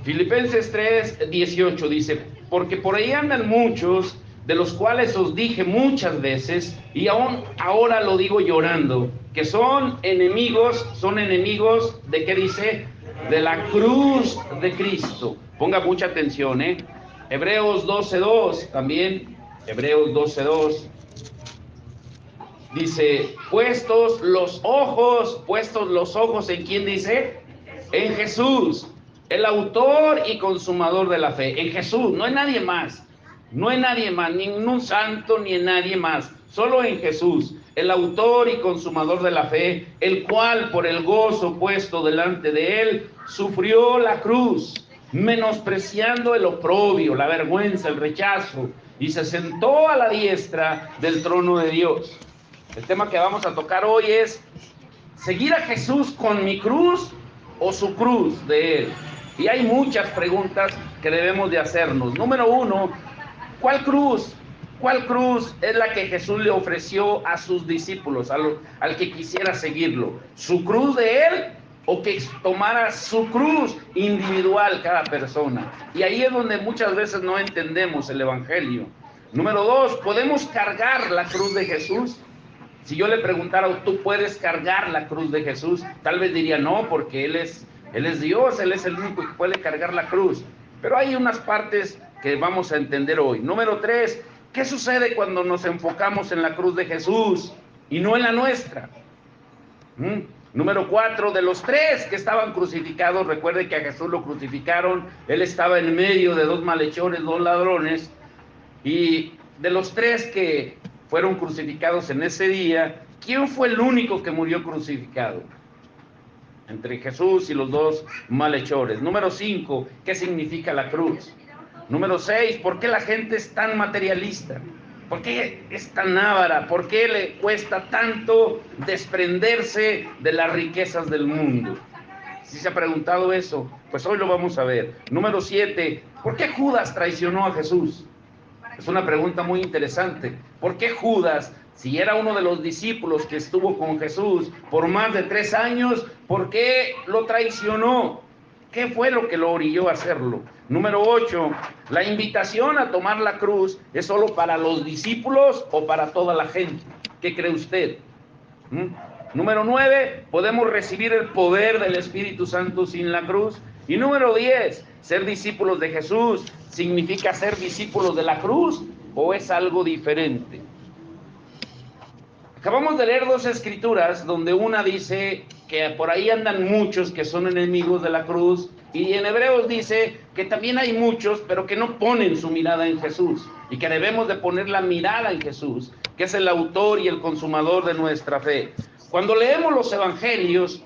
Filipenses 3:18 dice, porque por ahí andan muchos, de los cuales os dije muchas veces, y aún ahora lo digo llorando, que son enemigos ¿de qué dice? De la cruz de Cristo. Ponga mucha atención, Hebreos 12:2 también, Hebreos 12:2. Dice, puestos los ojos, ¿en quién dice? En Jesús, el autor y consumador de la fe. En Jesús, no en nadie más. No en nadie más, ni en un santo, ni en nadie más. Solo en Jesús, el autor y consumador de la fe, el cual por el gozo puesto delante de él, sufrió la cruz, menospreciando el oprobio, la vergüenza, el rechazo, y se sentó a la diestra del trono de Dios. El tema que vamos a tocar hoy es seguir a Jesús con mi cruz o su cruz de él. Y hay muchas preguntas que debemos de hacernos. Número uno, ¿cuál cruz? ¿Cuál cruz es la que Jesús le ofreció a sus discípulos, al que quisiera seguirlo? ¿Su cruz de él o que tomara su cruz individual cada persona? Y ahí es donde muchas veces no entendemos el evangelio. Número dos, ¿podemos cargar la cruz de Jesús? Si yo le preguntara, ¿tú puedes cargar la cruz de Jesús? Tal vez diría no, porque Él es Dios, Él es el único que puede cargar la cruz. Pero hay unas partes que vamos a entender hoy. Número 3, ¿qué sucede cuando nos enfocamos en la cruz de Jesús y no en la nuestra? Número 4, de los 3 que estaban crucificados, recuerde que a Jesús lo crucificaron, Él estaba en medio de 2 malhechores, 2 ladrones, y de los 3 que fueron crucificados en ese día, ¿quién fue el único que murió crucificado? Entre Jesús y los 2 malhechores. Número 5, ¿qué significa la cruz? Número 6, ¿por qué la gente es tan materialista? ¿Por qué es tan avara? ¿Por qué le cuesta tanto desprenderse de las riquezas del mundo? Si se ha preguntado eso, pues hoy lo vamos a ver. Número 7, ¿por qué Judas traicionó a Jesús? Es una pregunta muy interesante. ¿Por qué Judas, si era uno de los discípulos que estuvo con Jesús por más de 3 años, por qué lo traicionó? ¿Qué fue lo que lo orilló a hacerlo? Número 8, ¿la invitación a tomar la cruz es solo para los discípulos o para toda la gente? ¿Qué cree usted? Número 9, ¿podemos recibir el poder del Espíritu Santo sin la cruz? Y número 10, ¿ser discípulos de Jesús significa ser discípulos de la cruz o es algo diferente? Acabamos de leer 2 escrituras donde una dice que por ahí andan muchos que son enemigos de la cruz, y en Hebreos dice que también hay muchos pero que no ponen su mirada en Jesús, y que debemos de poner la mirada en Jesús, que es el autor y el consumador de nuestra fe. Cuando leemos los evangelios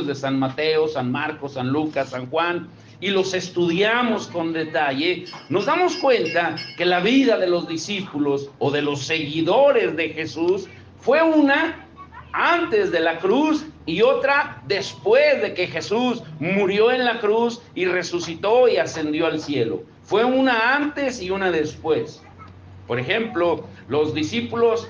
de San Mateo, San Marcos, San Lucas, San Juan, y los estudiamos con detalle, nos damos cuenta que la vida de los discípulos o de los seguidores de Jesús fue una antes de la cruz y otra después de que Jesús murió en la cruz y resucitó y ascendió al cielo. Fue una antes y una después. Por ejemplo, los discípulos,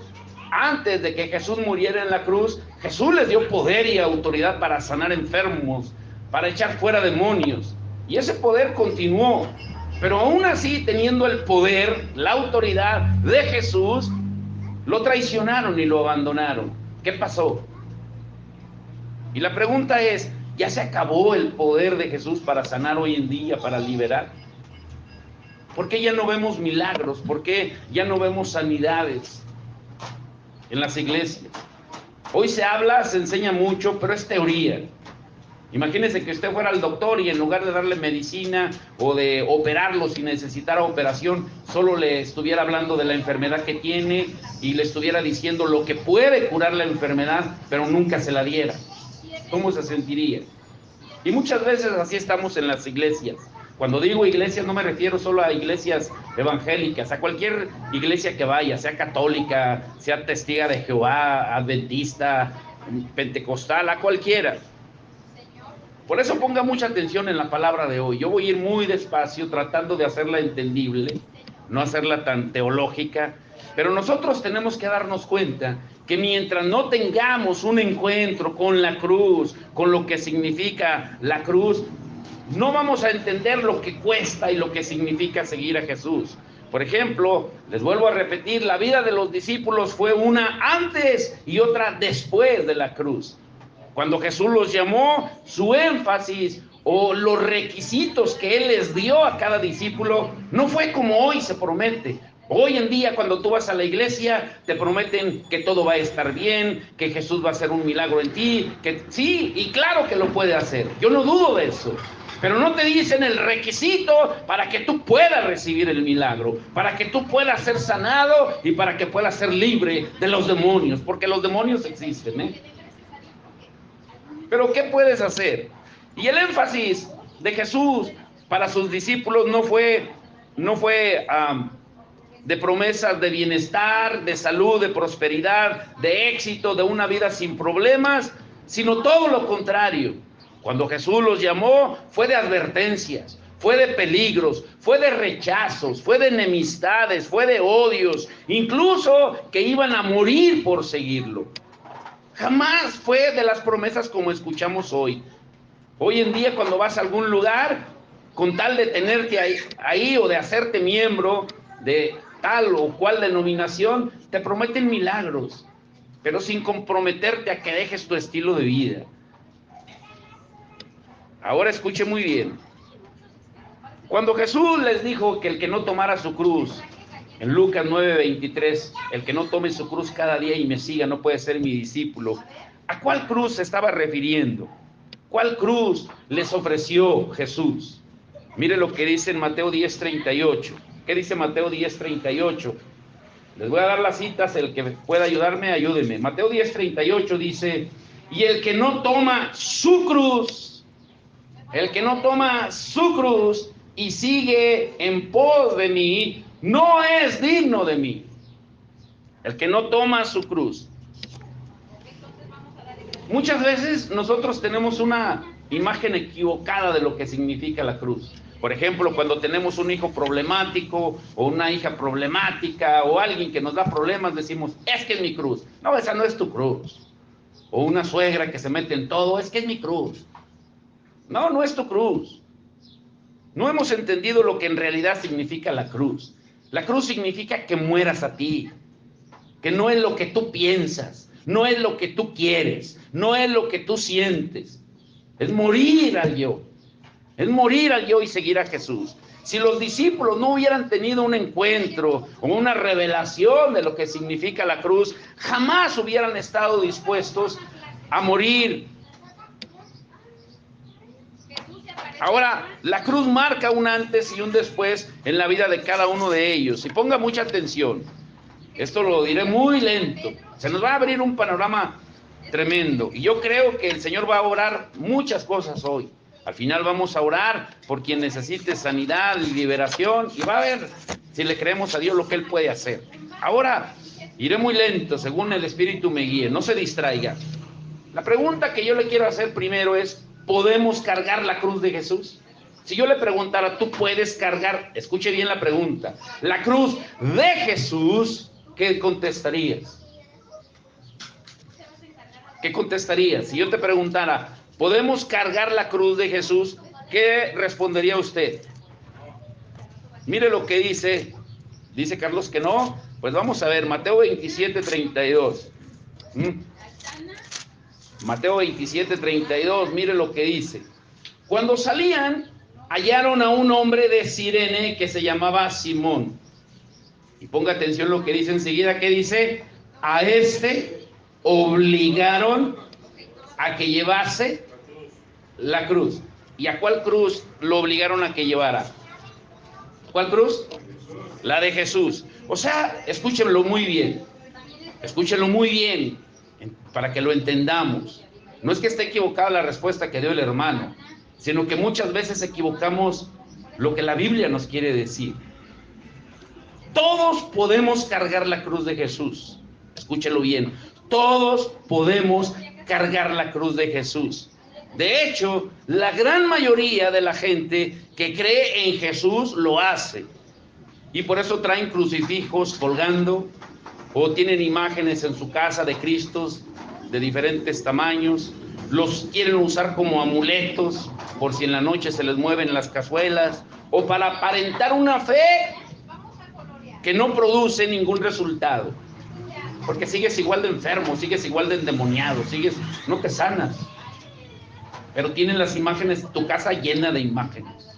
antes de que Jesús muriera en la cruz, Jesús les dio poder y autoridad para sanar enfermos, para echar fuera demonios. Y ese poder continuó. Pero aún así, teniendo el poder, la autoridad de Jesús, lo traicionaron y lo abandonaron. ¿Qué pasó? Y la pregunta es, ¿ya se acabó el poder de Jesús para sanar hoy en día, para liberar? ¿Por qué ya no vemos milagros? ¿Por qué ya no vemos sanidades en las iglesias? Hoy se habla, se enseña mucho, pero es teoría. Imagínese que usted fuera al doctor y en lugar de darle medicina o de operarlo si necesitara operación, solo le estuviera hablando de la enfermedad que tiene y le estuviera diciendo lo que puede curar la enfermedad, pero nunca se la diera. ¿Cómo se sentiría? Y muchas veces así estamos en las iglesias. Cuando digo iglesias no me refiero solo a iglesias evangélicas, a cualquier iglesia que vaya, sea católica, sea testiga de Jehová, adventista, pentecostal, a cualquiera. Por eso ponga mucha atención en la palabra de hoy. Yo voy a ir muy despacio tratando de hacerla entendible, no hacerla tan teológica, pero nosotros tenemos que darnos cuenta que mientras no tengamos un encuentro con la cruz, con lo que significa la cruz, no vamos a entender lo que cuesta y lo que significa seguir a Jesús. Por ejemplo, les vuelvo a repetir, la vida de los discípulos fue una antes y otra después de la cruz. Cuando Jesús los llamó, su énfasis o los requisitos que Él les dio a cada discípulo no fue como hoy se promete. Hoy en día, cuando tú vas a la iglesia, te prometen que todo va a estar bien, que Jesús va a hacer un milagro en ti, que sí, y claro que lo puede hacer. Yo no dudo de eso. Pero no te dicen el requisito para que tú puedas recibir el milagro, para que tú puedas ser sanado y para que puedas ser libre de los demonios, porque los demonios existen, ¿eh? Pero ¿qué puedes hacer? Y el énfasis de Jesús para sus discípulos no fue de promesas de bienestar, de salud, de prosperidad, de éxito, de una vida sin problemas, sino todo lo contrario. Cuando Jesús los llamó, fue de advertencias, fue de peligros, fue de rechazos, fue de enemistades, fue de odios, incluso que iban a morir por seguirlo. Jamás fue de las promesas como escuchamos hoy. Hoy en día, cuando vas a algún lugar, con tal de tenerte ahí o de hacerte miembro de tal o cual denominación, te prometen milagros, pero sin comprometerte a que dejes tu estilo de vida. Ahora escuche muy bien. Cuando Jesús les dijo que el que no tomara su cruz, en Lucas 9:23, el que no tome su cruz cada día y me siga no puede ser mi discípulo, ¿a cuál cruz se estaba refiriendo? ¿Cuál cruz les ofreció Jesús? Mire lo que dice en Mateo 10:38. ¿Qué dice Mateo 10:38? Les voy a dar las citas, el que pueda ayudarme, ayúdenme. Mateo 10:38 dice, y el que no toma su cruz, y sigue en pos de mí, no es digno de mí. El que no toma su cruz. Muchas veces nosotros tenemos una imagen equivocada de lo que significa la cruz. Por ejemplo, cuando tenemos un hijo problemático o una hija problemática o alguien que nos da problemas, decimos, es que es mi cruz. No, esa no es tu cruz. O una suegra que se mete en todo, es que es mi cruz. No, no es tu cruz. No hemos entendido lo que en realidad significa la cruz. La cruz significa que mueras a ti, que no es lo que tú piensas, no es lo que tú quieres, no es lo que tú sientes. Es morir al yo. Es morir al yo y seguir a Jesús. Si los discípulos no hubieran tenido un encuentro o una revelación de lo que significa la cruz, jamás hubieran estado dispuestos a morir. Ahora, la cruz marca un antes y un después en la vida de cada uno de ellos. Y ponga mucha atención. Esto lo diré muy lento. Se nos va a abrir un panorama tremendo. Y yo creo que el Señor va a orar muchas cosas hoy. Al final vamos a orar por quien necesite sanidad y liberación. Y va a ver si le creemos a Dios lo que Él puede hacer. Ahora, iré muy lento según el Espíritu me guíe. No se distraiga. La pregunta que yo le quiero hacer primero es, ¿podemos cargar la cruz de Jesús? Si yo le preguntara, ¿tú puedes cargar? Escuche bien la pregunta. La cruz de Jesús, ¿qué contestarías? ¿Qué contestarías? Si yo te preguntara, ¿podemos cargar la cruz de Jesús? ¿Qué respondería usted? Mire lo que dice. Dice Carlos que no. Pues vamos a ver, Mateo 27:32. Mateo 27:32, mire lo que dice. Cuando salían, hallaron a un hombre de Cirene que se llamaba Simón. Y ponga atención lo que dice enseguida. ¿Qué dice? A este obligaron a que llevase la cruz. ¿Y a cuál cruz lo obligaron a que llevara? ¿Cuál cruz? La de Jesús. O sea, escúchenlo muy bien. Escúchenlo muy bien para que lo entendamos. No es que esté equivocada la respuesta que dio el hermano, sino que muchas veces equivocamos lo que la Biblia nos quiere decir. Todos podemos cargar la cruz de Jesús. Escúchelo bien. Todos podemos cargar la cruz de Jesús. De hecho, la gran mayoría de la gente que cree en Jesús lo hace. Y por eso traen crucifijos colgando o tienen imágenes en su casa de Cristos de diferentes tamaños los quieren usar como amuletos, por si en la noche se les mueven las cazuelas, o para aparentar una fe que no produce ningún resultado. Porque sigues igual de enfermo, sigues igual de endemoniado, no te sanas. Pero tienen las imágenes, tu casa llena de imágenes,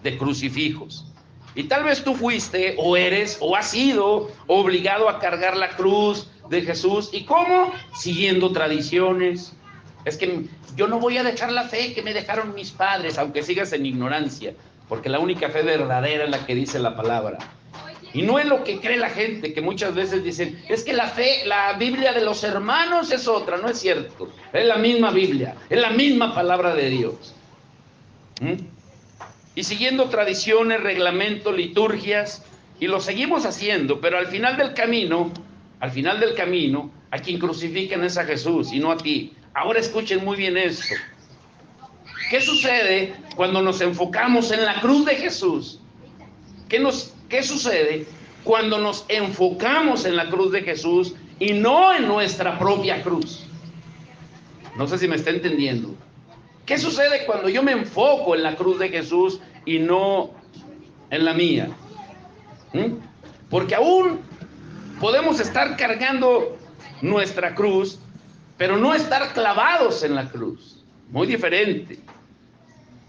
de crucifijos. Y tal vez tú fuiste, o eres, o has sido obligado a cargar la cruz de Jesús. ¿Y cómo? Siguiendo tradiciones. Es que yo no voy a dejar la fe que me dejaron mis padres, aunque sigas en ignorancia, porque la única fe verdadera es la que dice la palabra. Y no es lo que cree la gente, que muchas veces dicen, es que la fe, la Biblia de los hermanos es otra. No es cierto, es la misma Biblia, es la misma palabra de Dios. Y siguiendo tradiciones, reglamentos, liturgias, y lo seguimos haciendo, pero al final del camino, a quien crucifican es a Jesús y no a ti. Ahora escuchen muy bien esto. ¿Qué sucede cuando nos enfocamos en la cruz de Jesús? ¿Qué sucede cuando nos enfocamos en la cruz de Jesús y no en nuestra propia cruz? No sé si me está entendiendo. ¿Qué sucede cuando yo me enfoco en la cruz de Jesús y no en la mía? Porque aún podemos estar cargando nuestra cruz, pero no estar clavados en la cruz. Muy diferente.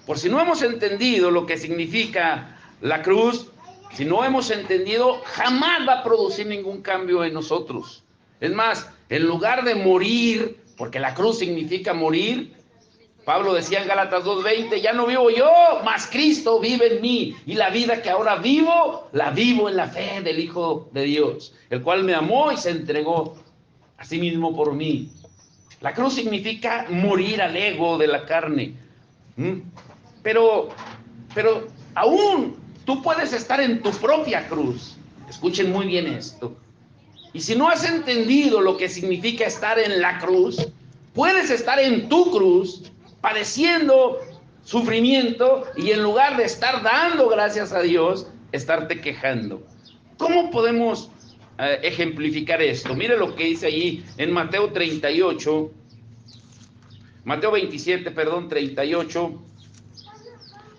Por si no hemos entendido lo que significa la cruz, si no hemos entendido, jamás va a producir ningún cambio en nosotros. Es más, en lugar de morir, porque la cruz significa morir, Pablo decía en Gálatas 2:20, ya no vivo yo, mas Cristo vive en mí. Y la vida que ahora vivo, la vivo en la fe del Hijo de Dios, el cual me amó y se entregó a sí mismo por mí. La cruz significa morir al ego de la carne. Pero aún tú puedes estar en tu propia cruz. Escuchen muy bien esto. Y si no has entendido lo que significa estar en la cruz, puedes estar en tu cruz, padeciendo sufrimiento, y en lugar de estar dando gracias a Dios, estarte quejando. ¿Cómo podemos ejemplificar esto? Mire lo que dice allí en Mateo 38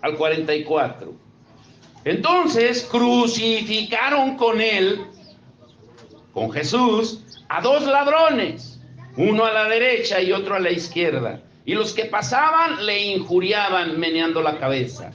al 44. Entonces crucificaron con él, con Jesús, a dos ladrones, uno a la derecha y otro a la izquierda. Y los que pasaban le injuriaban meneando la cabeza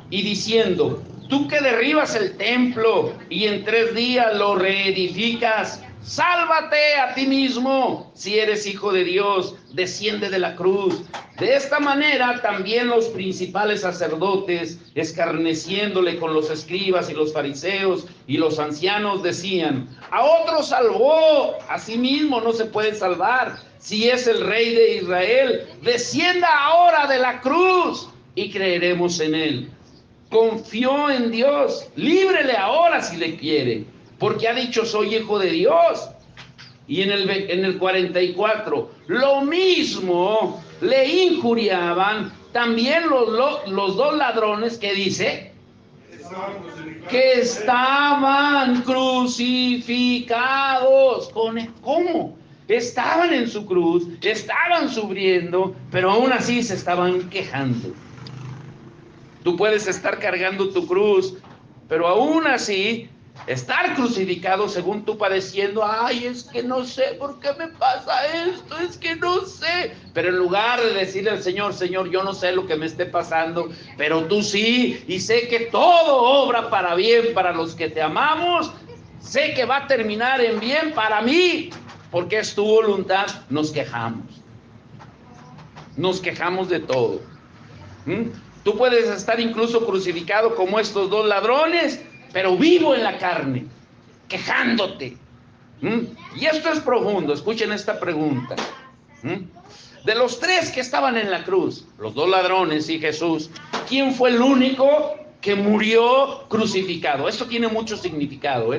y diciendo, tú que derribas el templo y en 3 días lo reedificas, sálvate a ti mismo. Si eres hijo de Dios, desciende de la cruz. De esta manera también los principales sacerdotes, escarneciéndole con los escribas y los fariseos y los ancianos, decían, a otro salvó, a sí mismo no se puede salvar. Si es el Rey de Israel, descienda ahora de la cruz y creeremos en él. Confió en Dios, líbrele ahora si le quiere, porque ha dicho soy hijo de Dios. Y en el 44, lo mismo le injuriaban también los dos ladrones que dice que estaban crucificados con él. ¿Cómo? Estaban en su cruz, estaban sufriendo, pero aún así se estaban quejando. Tú puedes estar cargando tu cruz, pero aún así estar crucificado según tú padeciendo. Ay, es que no sé por qué me pasa esto, es que no sé. Pero en lugar de decirle al Señor, Señor, yo no sé lo que me esté pasando, pero tú sí, y sé que todo obra para bien para los que te amamos, sé que va a terminar en bien para mí, porque es tu voluntad. Nos quejamos de todo. Tú puedes estar incluso crucificado como estos dos ladrones, pero vivo en la carne, quejándote. Y esto es profundo. Escuchen esta pregunta. De los 3 que estaban en la cruz, los 2 ladrones y Jesús, ¿quién fue el único que murió crucificado? Esto tiene mucho significado,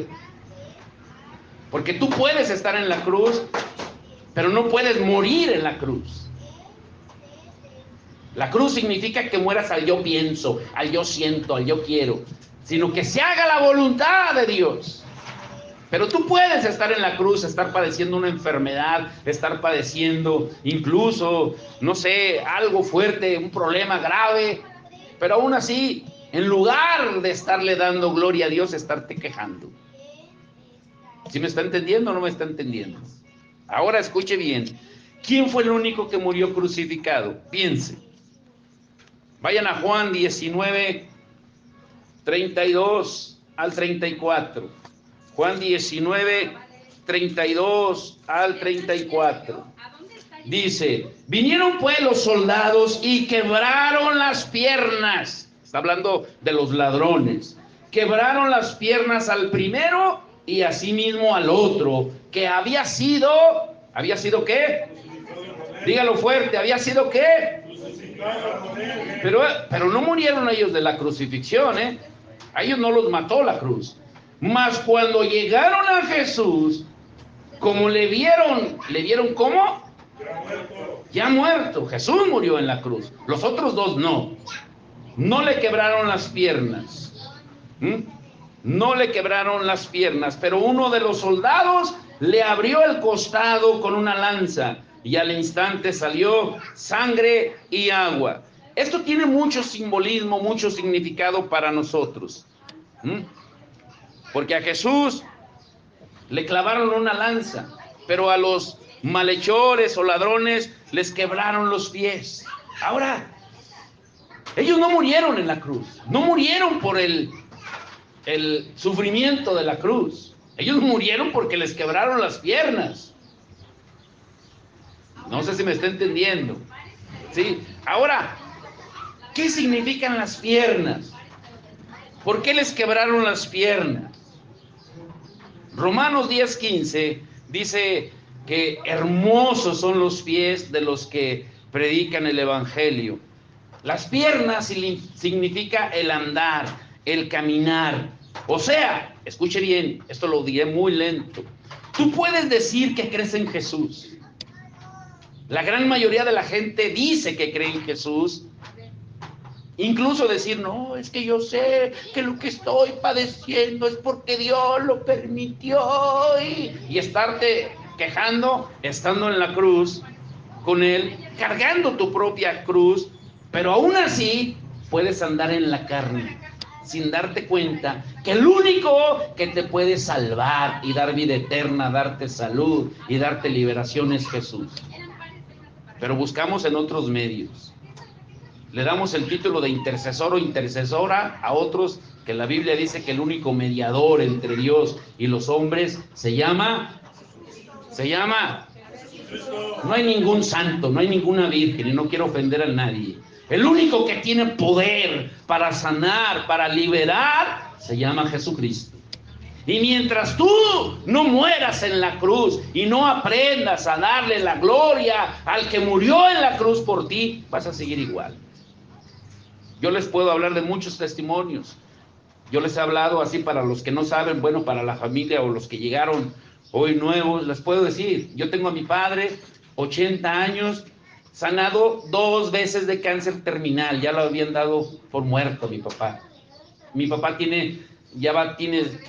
porque tú puedes estar en la cruz, pero no puedes morir en la cruz. La cruz significa que mueras al yo pienso, al yo siento, al yo quiero, sino que se haga la voluntad de Dios. Pero tú puedes estar en la cruz, estar padeciendo una enfermedad, estar padeciendo incluso, no sé, algo fuerte, un problema grave, pero aún así, en lugar de estarle dando gloria a Dios, estarte quejando. ¿Sí me está entendiendo o no me está entendiendo? Ahora escuche bien. ¿Quién fue el único que murió crucificado? Piense. Vayan a Juan 19, 32 al 34. Juan 19, 32 al 34. Dice, vinieron pues los soldados y quebraron las piernas. Está hablando de los ladrones. Quebraron las piernas al primero y asimismo al otro, que había sido ¿qué? Dígalo fuerte, ¿había sido qué? Pero no murieron ellos de la crucifixión, ¿eh? A ellos no los mató la cruz. Mas cuando llegaron a Jesús, como ¿le vieron cómo? Ya muerto. Jesús murió en la cruz. Los otros dos no. No le quebraron las piernas. No le quebraron las piernas, pero uno de los soldados le abrió el costado con una lanza y al instante salió sangre y agua. Esto tiene mucho simbolismo, mucho significado para nosotros. Porque a Jesús le clavaron una lanza, pero a los malhechores o ladrones les quebraron los pies. Ahora, ellos no murieron en la cruz, no murieron por el sufrimiento de la cruz. Ellos murieron porque les quebraron las piernas. No sé si me está entendiendo. ¿Sí? Ahora, ¿qué significan las piernas? ¿Por qué les quebraron las piernas? Romanos 10:15 dice que hermosos son los pies de los que predican el evangelio. Las piernas significa el andar, el caminar. O sea, escuche bien, esto lo diré muy lento. Tú puedes decir que crees en Jesús. La gran mayoría de la gente dice que cree en Jesús. Incluso decir, no, es que yo sé que lo que estoy padeciendo es porque Dios lo permitió. Y estarte quejando, estando en la cruz con Él, cargando tu propia cruz, pero aún así puedes andar en la carne, sin darte cuenta que el único que te puede salvar y dar vida eterna, darte salud y darte liberación es Jesús. Pero buscamos en otros medios. Le damos el título de intercesor o intercesora a otros que la Biblia dice que el único mediador entre Dios y los hombres se llama. No hay ningún santo, no hay ninguna virgen y no quiero ofender a nadie. El único que tiene poder para sanar, para liberar, se llama Jesucristo. Y mientras tú no mueras en la cruz y no aprendas a darle la gloria al que murió en la cruz por ti, vas a seguir igual. Yo les puedo hablar de muchos testimonios. Yo les he hablado así para los que no saben, bueno, para la familia o los que llegaron hoy nuevos, les puedo decir, yo tengo a mi padre, 80 años, sanado 2 veces de cáncer terminal, ya lo habían dado por muerto mi papá. Mi papá tiene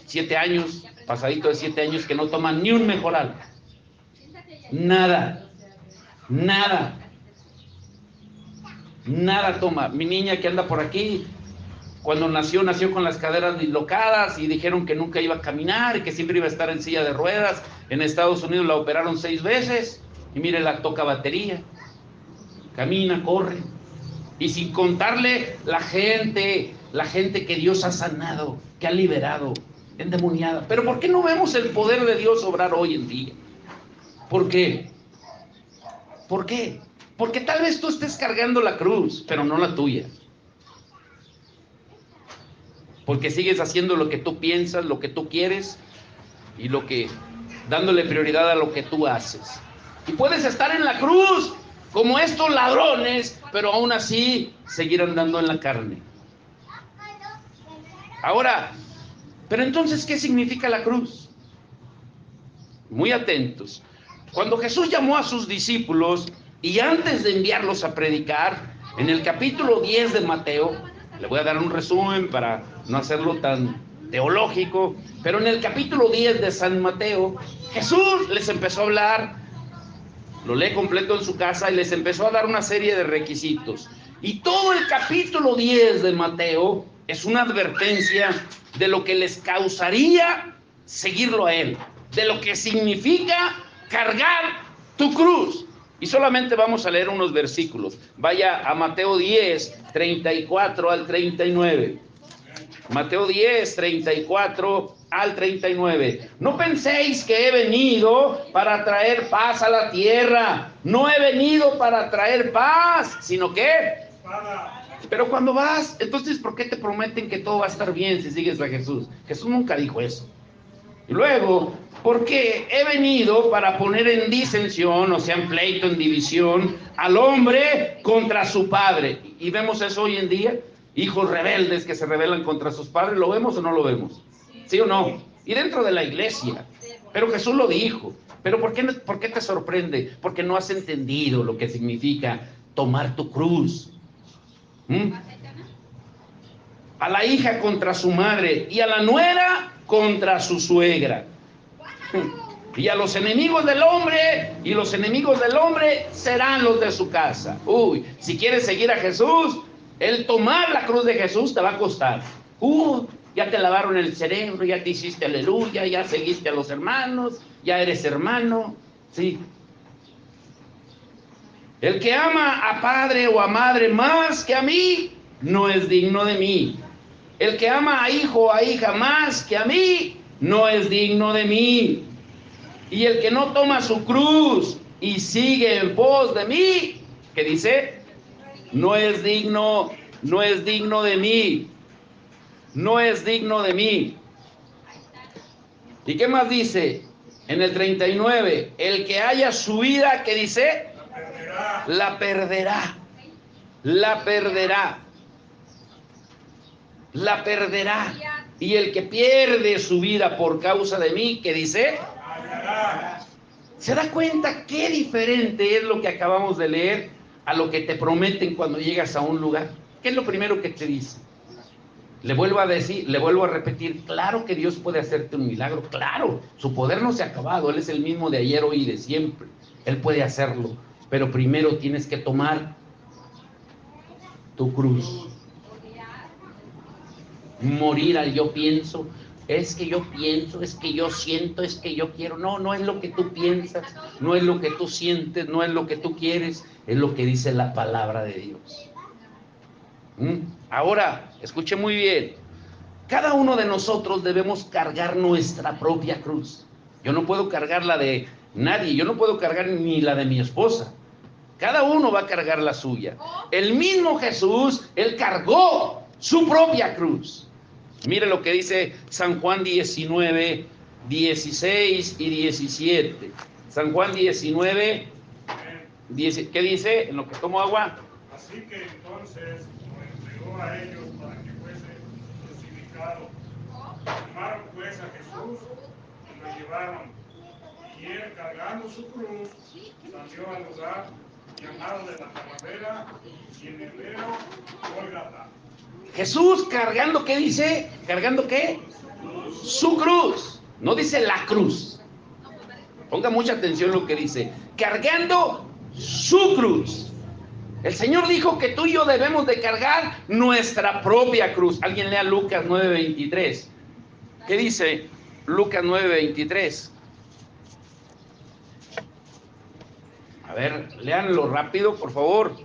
7 años, pasadito de 7 años, que no toma ni un mejoral. Nada toma. Mi niña que anda por aquí, cuando nació con las caderas dislocadas y dijeron que nunca iba a caminar y que siempre iba a estar en silla de ruedas. En Estados Unidos la operaron 6 veces y mire, la toca batería, camina, corre. Y sin contarle la gente que Dios ha sanado, que ha liberado, endemoniada. Pero ¿por qué no vemos el poder de Dios obrar hoy en día? ¿Por qué? ¿Por qué? Porque tal vez tú estés cargando la cruz, pero no la tuya. Porque sigues haciendo lo que tú piensas, lo que tú quieres y dándole prioridad a lo que tú haces. Y puedes estar en la cruz como estos ladrones, pero aún así seguir andando en la carne. Ahora, pero entonces, ¿qué significa la cruz? Muy atentos. Cuando Jesús llamó a sus discípulos y antes de enviarlos a predicar, en el capítulo 10 de Mateo, le voy a dar un resumen para no hacerlo tan teológico, pero en el capítulo 10 de San Mateo, Jesús les empezó a hablar, lo lee completo en su casa, y les empezó a dar una serie de requisitos. Y todo el capítulo 10 de Mateo es una advertencia de lo que les causaría seguirlo a Él, de lo que significa cargar tu cruz. Y solamente vamos a leer unos versículos. Vaya a Mateo 10, 34 al 39. Mateo 10, 34 al 39. No penséis que he venido para traer paz a la tierra. No he venido para traer paz, sino que... Pero cuando vas, entonces, ¿por qué te prometen que todo va a estar bien si sigues a Jesús? Jesús nunca dijo eso. Y luego, porque he venido para poner en disensión, o sea, en pleito, en división, al hombre contra su padre. Y vemos eso hoy en día, hijos rebeldes que se rebelan contra sus padres. ¿Lo vemos o no lo vemos? ¿Sí o no? Y dentro de la iglesia. Pero Jesús lo dijo. ¿Pero por qué te sorprende? Porque no has entendido lo que significa tomar tu cruz. A la hija contra su madre, y a la nuera contra su suegra, y a los enemigos del hombre, y los enemigos del hombre serán los de su casa. Uy, si quieres seguir a Jesús, el tomar la cruz de Jesús te va a costar. Ya te lavaron el cerebro, ya te hiciste aleluya, ya seguiste a los hermanos, ya eres hermano, sí. El que ama a padre o a madre más que a mí, no es digno de mí. El que ama a hijo o a hija más que a mí, no es digno de mí. Y el que no toma su cruz y sigue en pos de mí, ¿qué dice? No es digno de mí. No es digno de mí. ¿Y qué más dice? En el 39, el que haya su vida, ¿qué dice? La perderá. La perderá. La perderá. Y el que pierde su vida por causa de mí, ¿qué dice? ¿Se da cuenta qué diferente es lo que acabamos de leer a lo que te prometen cuando llegas a un lugar? ¿Qué es lo primero que te dice? Le vuelvo a decir, le vuelvo a repetir, claro que Dios puede hacerte un milagro, claro, su poder no se ha acabado, Él es el mismo de ayer, hoy y de siempre, Él puede hacerlo, pero primero tienes que tomar tu cruz. Morir al yo pienso, es que yo pienso, es que yo siento, es que yo quiero. No, no es lo que tú piensas, no es lo que tú sientes, no es lo que tú quieres, es lo que dice la palabra de Dios. Ahora, escuche muy bien, cada uno de nosotros debemos cargar nuestra propia cruz. Yo no puedo cargar la de nadie, yo no puedo cargar ni la de mi esposa. Cada uno va a cargar la suya. El mismo Jesús, Él cargó su propia cruz. Mire lo que dice San Juan 19, 16 y 17. San Juan 19, 10, ¿qué dice? En lo que tomo agua. Así que entonces lo entregó a ellos para que fuese crucificado. Tomaron pues a Jesús y lo llevaron. Y él, cargando su cruz, salió al lugar llamado de la Calavera, y en hebreo, Gólgata. Jesús cargando, ¿qué dice? ¿Cargando qué? Su cruz. No dice la cruz. Ponga mucha atención lo que dice. Cargando su cruz. El Señor dijo que tú y yo debemos de cargar nuestra propia cruz. Alguien lea Lucas 9:23. ¿Qué dice Lucas 9:23? A ver, léanlo rápido, por favor.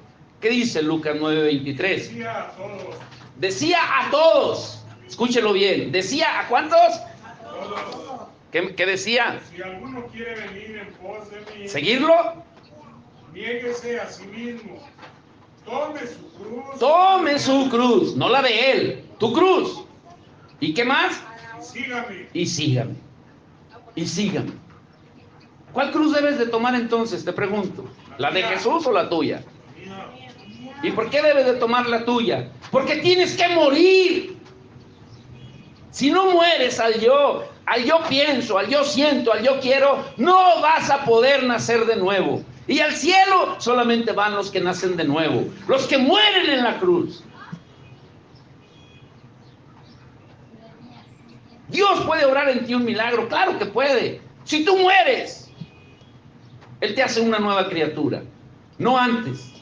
¿Qué dice Lucas 9:23? Decía a todos. Escúchelo bien. ¿Decía a cuántos? A todos. ¿Qué decía? Si alguno quiere venir en pos de mí, ¿seguirlo? Niéguese a sí mismo. Tome su cruz. Tome su cruz, no la de él, tu cruz. ¿Y qué más? Sígame. Y sígame. Y sígame. ¿Cuál cruz debes de tomar entonces? Te pregunto. ¿La de Jesús o la tuya? ¿Y por qué debes de tomar la tuya? Porque tienes que morir. Si no mueres al yo pienso, al yo siento, al yo quiero, no vas a poder nacer de nuevo. Y al cielo solamente van los que nacen de nuevo, los que mueren en la cruz. Dios puede obrar en ti un milagro, claro que puede. Si tú mueres, Él te hace una nueva criatura, no antes.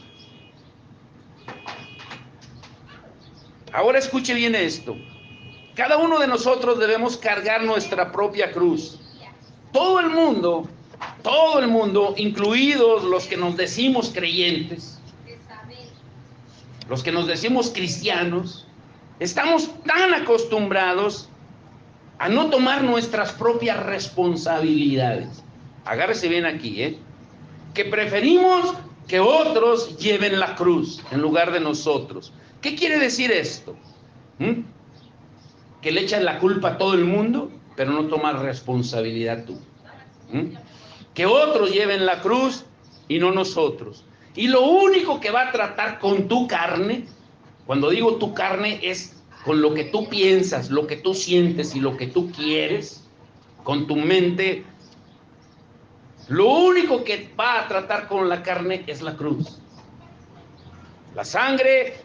Ahora escuche bien esto. Cada uno de nosotros debemos cargar nuestra propia cruz. Todo el mundo, incluidos los que nos decimos creyentes, los que nos decimos cristianos, estamos tan acostumbrados a no tomar nuestras propias responsabilidades. Agárrese bien aquí, que preferimos que otros lleven la cruz en lugar de nosotros. ¿Qué quiere decir esto? Que le echas la culpa a todo el mundo, pero no tomas responsabilidad tú. Que otros lleven la cruz y no nosotros. Y lo único que va a tratar con tu carne, cuando digo tu carne, es con lo que tú piensas, lo que tú sientes y lo que tú quieres, con tu mente. Lo único que va a tratar con la carne es la cruz. La sangre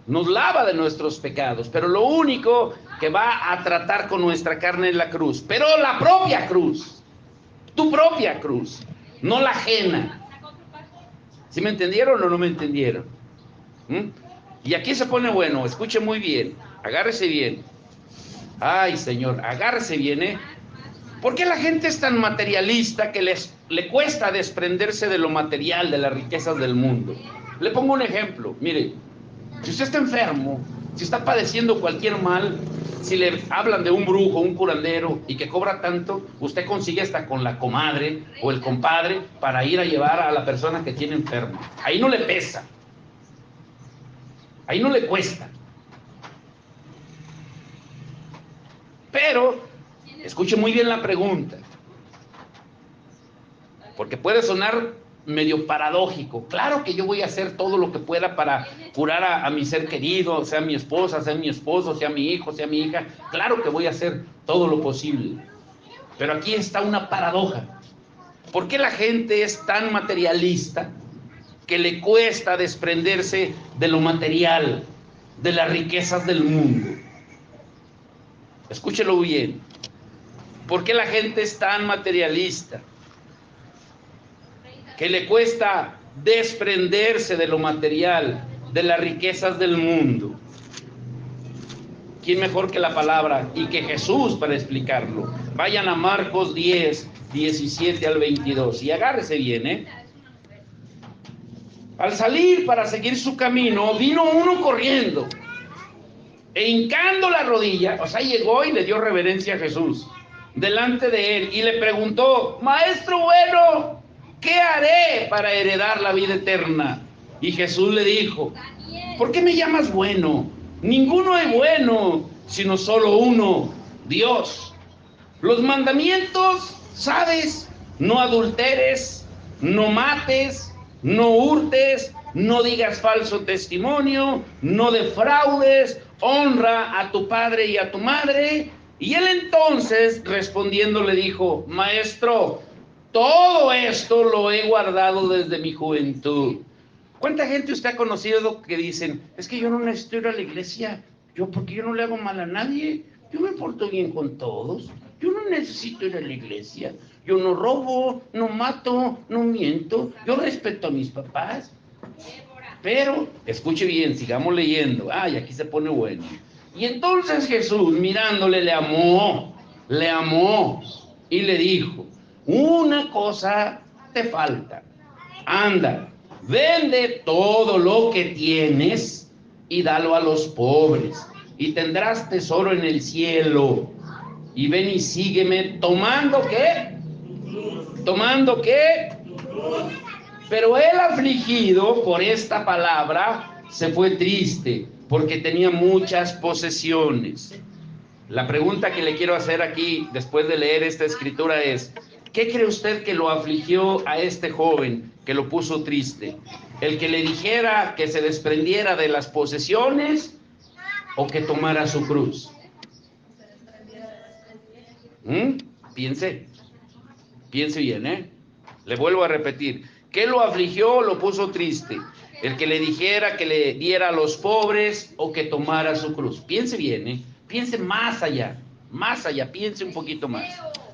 nos lava de nuestros pecados, pero lo único que va a tratar con nuestra carne es la cruz. Pero la propia cruz, tu propia cruz, no la ajena. ¿Sí me entendieron o no me entendieron? Y aquí se pone bueno, escuche muy bien, agárrese bien. Ay, Señor, agárrese bien, ¿Por qué la gente es tan materialista que le cuesta desprenderse de lo material, de las riquezas del mundo? Le pongo un ejemplo, mire, si usted está enfermo, si está padeciendo cualquier mal, si le hablan de un brujo, un curandero y que cobra tanto, usted consigue hasta con la comadre o el compadre para ir a llevar a la persona que tiene enfermo. Ahí no le pesa, ahí no le cuesta. Pero escuche muy bien la pregunta, porque puede sonar medio paradójico. Claro que yo voy a hacer todo lo que pueda para curar a mi ser querido, sea mi esposa, sea mi esposo, sea mi hijo, sea mi hija. Claro que voy a hacer todo lo posible. Pero aquí está una paradoja. ¿Por qué la gente es tan materialista que le cuesta desprenderse de lo material, de las riquezas del mundo? Escúchelo bien. ¿Por qué la gente es tan materialista que le cuesta desprenderse de lo material, de las riquezas del mundo? ¿Quién mejor que la palabra y que Jesús para explicarlo? Vayan a Marcos 10, 17 al 22 y agárrese bien, Al salir para seguir su camino, vino uno corriendo e hincando la rodilla, o sea, llegó y le dio reverencia a Jesús delante de él y le preguntó: Maestro bueno, ¿qué haré para heredar la vida eterna? Y Jesús le dijo: ¿por qué me llamas bueno? Ninguno es bueno, sino solo uno, Dios. Los mandamientos, ¿sabes? No adulteres, no mates, no hurtes, no digas falso testimonio, no defraudes, honra a tu padre y a tu madre. Y él entonces, respondiendo, le dijo: Maestro, todo esto lo he guardado desde mi juventud. ¿Cuánta gente usted ha conocido que dicen: es que yo no necesito ir a la iglesia, porque yo no le hago mal a nadie, yo me porto bien con todos, yo no necesito ir a la iglesia, yo no robo, no mato, no miento, yo respeto a mis papás? Pero, escuche bien, sigamos leyendo. Ay, aquí se pone bueno. Y entonces Jesús, mirándole, le amó y le dijo: una cosa te falta. Anda, vende todo lo que tienes y dalo a los pobres, y tendrás tesoro en el cielo. Y ven y sígueme, ¿tomando qué? ¿Tomando qué? Pero él, afligido por esta palabra, se fue triste, porque tenía muchas posesiones. La pregunta que le quiero hacer aquí, después de leer esta escritura, es: ¿qué cree usted que lo afligió a este joven, que lo puso triste? ¿El que le dijera que se desprendiera de las posesiones o que tomara su cruz? Piense bien, Le vuelvo a repetir: ¿qué lo afligió o lo puso triste? ¿El que le dijera que le diera a los pobres o que tomara su cruz? Piense bien, piense más allá. más allá, piense un poquito más.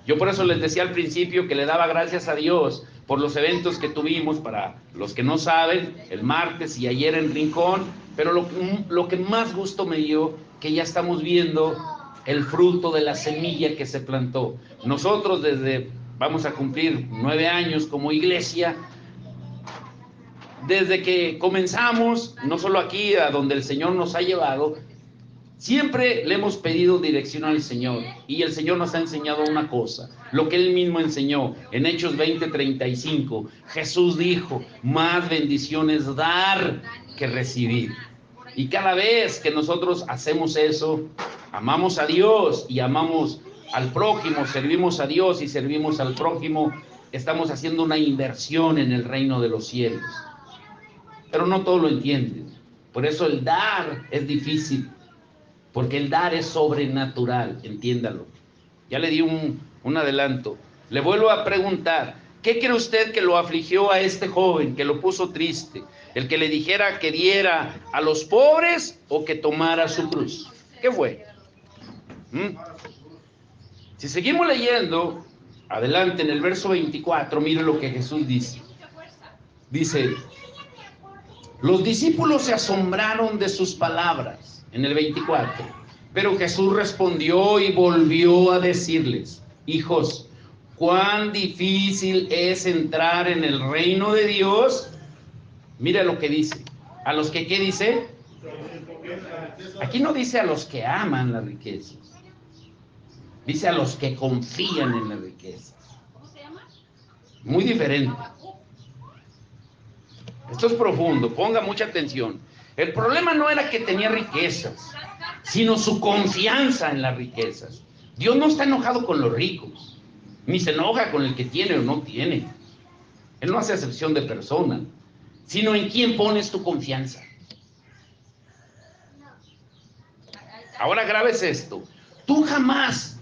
Yo por eso les decía al principio que le daba gracias a Dios por los eventos que tuvimos, para los que no saben, el martes y ayer en Rincón, pero lo que más gusto me dio, que ya estamos viendo el fruto de la semilla que se plantó. Nosotros vamos a cumplir 9 años como iglesia. Desde que comenzamos, no solo aquí, a donde el Señor nos ha llevado, siempre le hemos pedido dirección al Señor, y el Señor nos ha enseñado una cosa, lo que Él mismo enseñó en Hechos 20:35. Jesús dijo, más bendiciones dar que recibir. Y cada vez que nosotros hacemos eso, amamos a Dios y amamos al prójimo, servimos a Dios y servimos al prójimo, estamos haciendo una inversión en el reino de los cielos. Pero no todo lo entienden. Por eso el dar es difícil, porque el dar es sobrenatural, entiéndalo. Ya le di un adelanto. Le vuelvo a preguntar, ¿qué cree usted que lo afligió a este joven, que lo puso triste? ¿El que le dijera que diera a los pobres o que tomara su cruz? ¿Qué fue? Si seguimos leyendo, adelante en el verso 24, mire lo que Jesús dice. Dice, los discípulos se asombraron de sus palabras, en el 24. Pero Jesús respondió y volvió a decirles, hijos, cuán difícil es entrar en el reino de Dios. Mira lo que dice. ¿A los que qué dice? Aquí no dice a los que aman las riquezas. Dice a los que confían en las riquezas. Muy diferente. Esto es profundo, ponga mucha atención. El problema no era que tenía riquezas, sino su confianza en las riquezas. Dios no está enojado con los ricos, ni se enoja con el que tiene o no tiene. Él no hace acepción de persona, sino en quién pones tu confianza. Ahora grabes esto. Tú jamás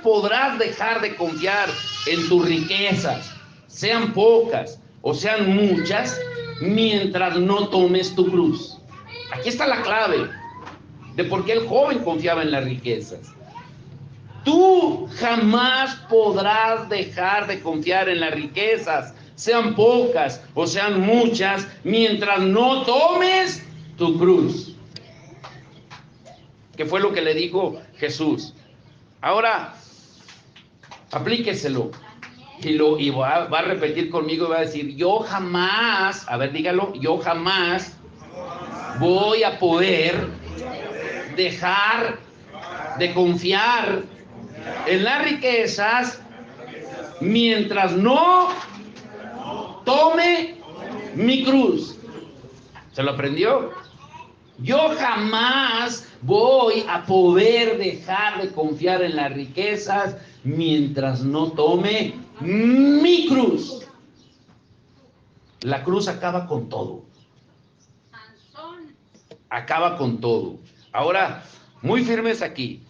podrás dejar de confiar en tus riquezas, sean pocas o sean muchas, mientras no tomes tu cruz. Aquí está la clave de por qué el joven confiaba en las riquezas. Tú jamás podrás dejar de confiar en las riquezas, sean pocas o sean muchas, mientras no tomes tu cruz. ¿Qué fue lo que le dijo Jesús? Ahora, aplíqueselo. Y va a repetir conmigo y va a decir, yo jamás, a ver, dígalo, yo jamás voy a poder dejar de confiar en las riquezas mientras no tome mi cruz. ¿Se lo aprendió? Yo jamás voy a poder dejar de confiar en las riquezas mientras no tome mi cruz. La cruz acaba con todo. Acaba con todo. Ahora, muy firmes aquí.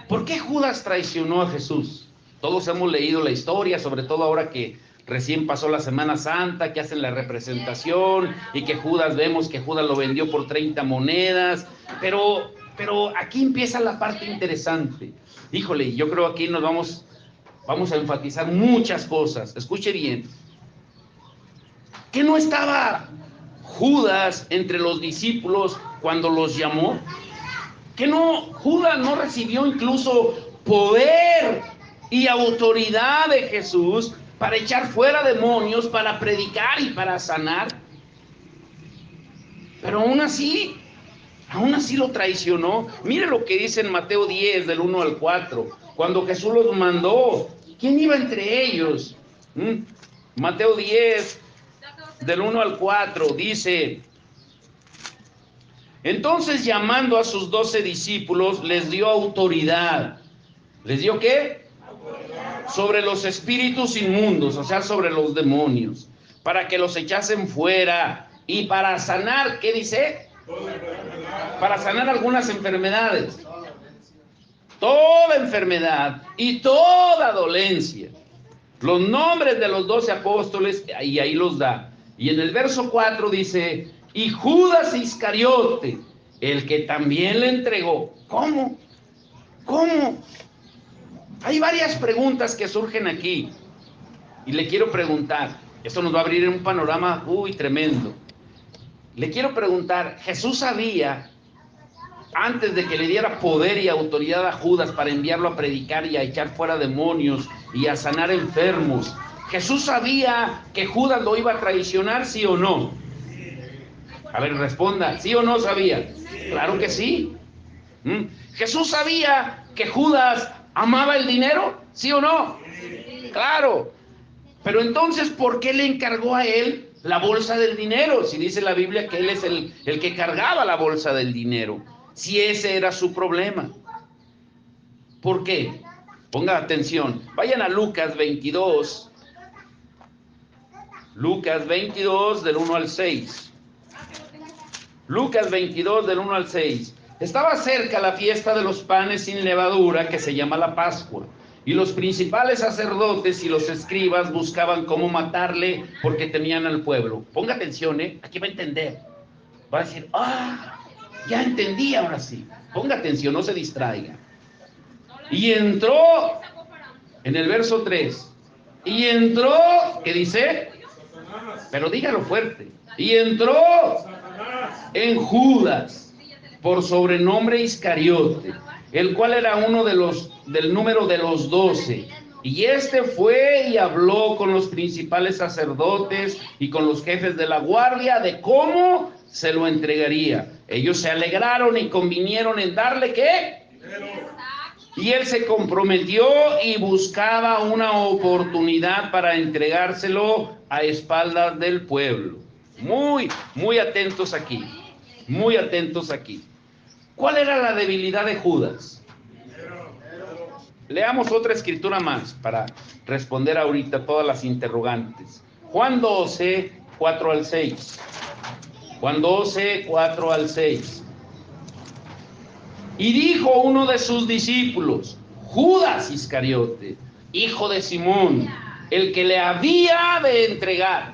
¿Por qué Judas traicionó a Jesús? Todos hemos leído la historia, sobre todo ahora que recién pasó la Semana Santa, que hacen la representación y que vemos que Judas lo vendió por 30 monedas. Pero aquí empieza la parte interesante. Híjole, yo creo aquí nos vamos a enfatizar muchas cosas. Escuche bien. ¿Que no estaba Judas entre los discípulos cuando los llamó? ¿Que Judas no recibió incluso poder y autoridad de Jesús para echar fuera demonios, para predicar y para sanar? Pero aún así lo traicionó. Mire lo que dice en Mateo 10, del 1 al 4. Cuando Jesús los mandó, ¿quién iba entre ellos? Mateo 10, del 1 al 4, dice: entonces, llamando a sus 12 discípulos, les dio autoridad. ¿Les dio qué? Autoridad. Sobre los espíritus inmundos, o sea, sobre los demonios, para que los echasen fuera y para sanar, ¿qué dice? Para sanar algunas enfermedades. Toda enfermedad y toda dolencia. Los nombres de los 12 apóstoles, y ahí los da. Y en el verso 4 dice: y Judas Iscariote, el que también le entregó. ¿Cómo? ¿Cómo? Hay varias preguntas que surgen aquí. Y le quiero preguntar, esto nos va a abrir un panorama tremendo. Le quiero preguntar, Jesús sabía, antes de que le diera poder y autoridad a Judas para enviarlo a predicar y a echar fuera demonios y a sanar enfermos, ¿Jesús sabía que Judas lo iba a traicionar, sí o no? A ver, responda, ¿sí o no sabía? Claro que sí. ¿Jesús sabía que Judas amaba el dinero? ¿Sí o no? Claro. Pero entonces, ¿por qué le encargó a él la bolsa del dinero? Si dice la Biblia que él es el que cargaba la bolsa del dinero. Si ese era su problema. ¿Por qué? Ponga atención. Vayan a Lucas 22. Lucas 22 del 1 al 6. Lucas 22 del 1 al 6. Estaba cerca la fiesta de los panes sin levadura, que se llama la Pascua. Y los principales sacerdotes y los escribas buscaban cómo matarle porque temían al pueblo. Ponga atención, aquí va a entender. Va a decir, ya entendí ahora sí. Ponga atención, no se distraiga. Y entró, en el verso 3, y entró, ¿qué dice? Pero dígalo fuerte. Y entró en Judas, por sobrenombre Iscariote, el cual era uno del número de los 12. Y este fue y habló con los principales sacerdotes y con los jefes de la guardia de cómo se lo entregaría. Ellos se alegraron y convinieron en darle ¿qué? Y él se comprometió y buscaba una oportunidad para entregárselo a espaldas del pueblo. Muy atentos aquí. Muy atentos aquí. ¿Cuál era la debilidad de Judas? Leamos otra escritura más para responder ahorita todas las interrogantes. Juan 12, 4 al 6. Juan 12, 4 al 6. Y dijo uno de sus discípulos, Judas Iscariote, hijo de Simón, el que le había de entregar.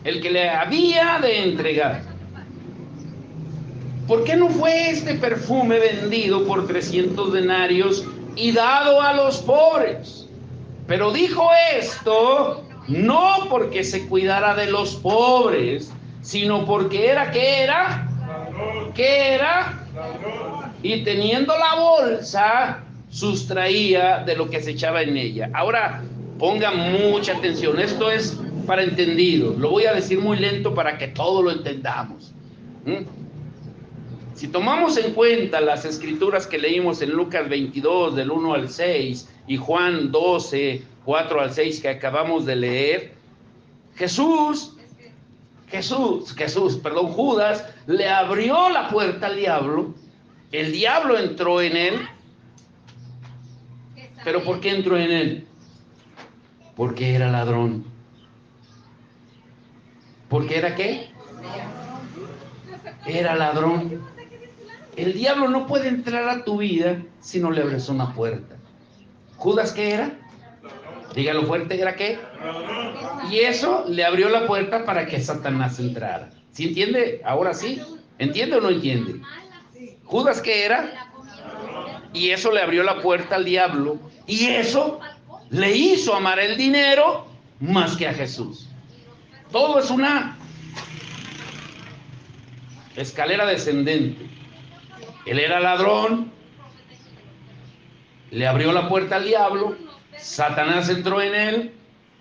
El que le había de entregar. ¿Por qué no fue este perfume vendido por 300 denarios y dado a los pobres? Pero dijo esto no porque se cuidara de los pobres, sino porque era, ¿qué era? ¿Qué era? Y teniendo la bolsa, sustraía de lo que se echaba en ella. Ahora, ponga mucha atención, esto es para entendidos. Lo voy a decir muy lento para que todo lo entendamos. Si tomamos en cuenta las escrituras que leímos en Lucas 22, del 1 al 6, y Juan 12, 4 al 6, que acabamos de leer, Judas le abrió la puerta al diablo, el diablo entró en él, pero ¿por qué entró en él? Porque era ladrón. ¿Porque era qué? Era ladrón. El diablo no puede entrar a tu vida si no le abres una puerta. ¿Judas qué era? Dígalo fuerte, ¿era qué? Y eso le abrió la puerta para que Satanás entrara. ¿Sí entiende? Ahora sí. ¿Entiende o no entiende? ¿Judas qué era? Y eso le abrió la puerta al diablo. Y eso le hizo amar el dinero más que a Jesús. Todo es una escalera descendente. Él era ladrón, le abrió la puerta al diablo, Satanás entró en él,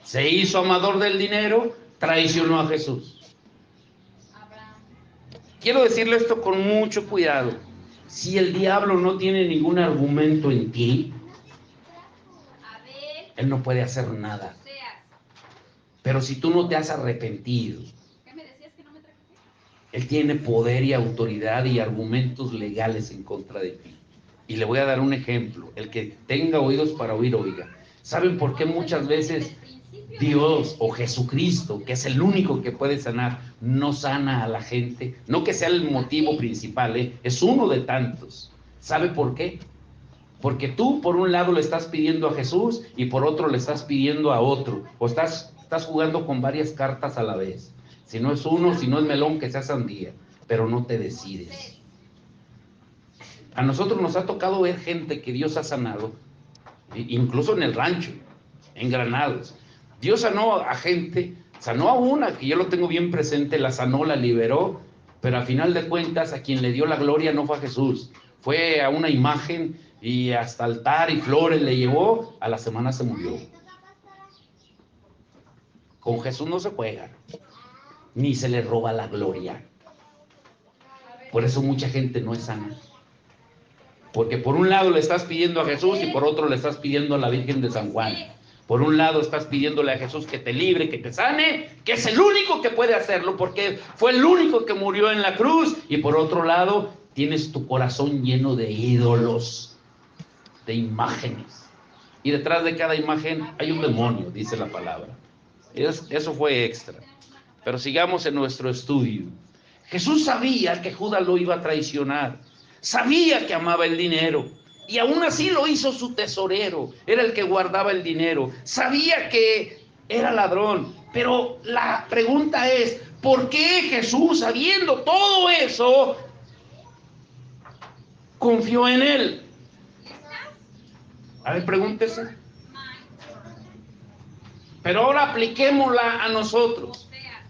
se hizo amador del dinero, traicionó a Jesús. Quiero decirle esto con mucho cuidado. Si el diablo no tiene ningún argumento en ti, él no puede hacer nada. Pero si tú no te has arrepentido, él tiene poder y autoridad y argumentos legales en contra de ti. Y le voy a dar un ejemplo. El que tenga oídos para oír, oiga. ¿Saben por qué muchas veces Dios o Jesucristo, que es el único que puede sanar, no sana a la gente? No que sea el motivo principal, es uno de tantos. ¿Sabe por qué? Porque tú por un lado le estás pidiendo a Jesús y por otro le estás pidiendo a otro. O estás jugando con varias cartas a la vez. Si no es uno, si no es melón, que sea sandía, pero no te decides. A nosotros nos ha tocado ver gente que Dios ha sanado, incluso en el rancho, en Granados. Dios sanó a gente, sanó a una que yo lo tengo bien presente, la sanó, la liberó, pero a final de cuentas a quien le dio la gloria no fue a Jesús, fue a una imagen y hasta altar y flores le llevó, a la semana se murió. Con Jesús no se juega, ni se le roba la gloria. Por eso mucha gente no es sana. Porque por un lado le estás pidiendo a Jesús y por otro le estás pidiendo a la Virgen de San Juan. Por un lado estás pidiéndole a Jesús que te libre, que te sane, que es el único que puede hacerlo porque fue el único que murió en la cruz. Y por otro lado tienes tu corazón lleno de ídolos, de imágenes. Y detrás de cada imagen hay un demonio, dice la palabra. Eso fue extra. Pero sigamos en nuestro estudio. Jesús sabía que Judas lo iba a traicionar. Sabía que amaba el dinero. Y aún así lo hizo su tesorero. Era el que guardaba el dinero. Sabía que era ladrón. Pero la pregunta es, ¿por qué Jesús, sabiendo todo eso, confió en él? A ver, pregúntese. Pero ahora apliquémosla a nosotros.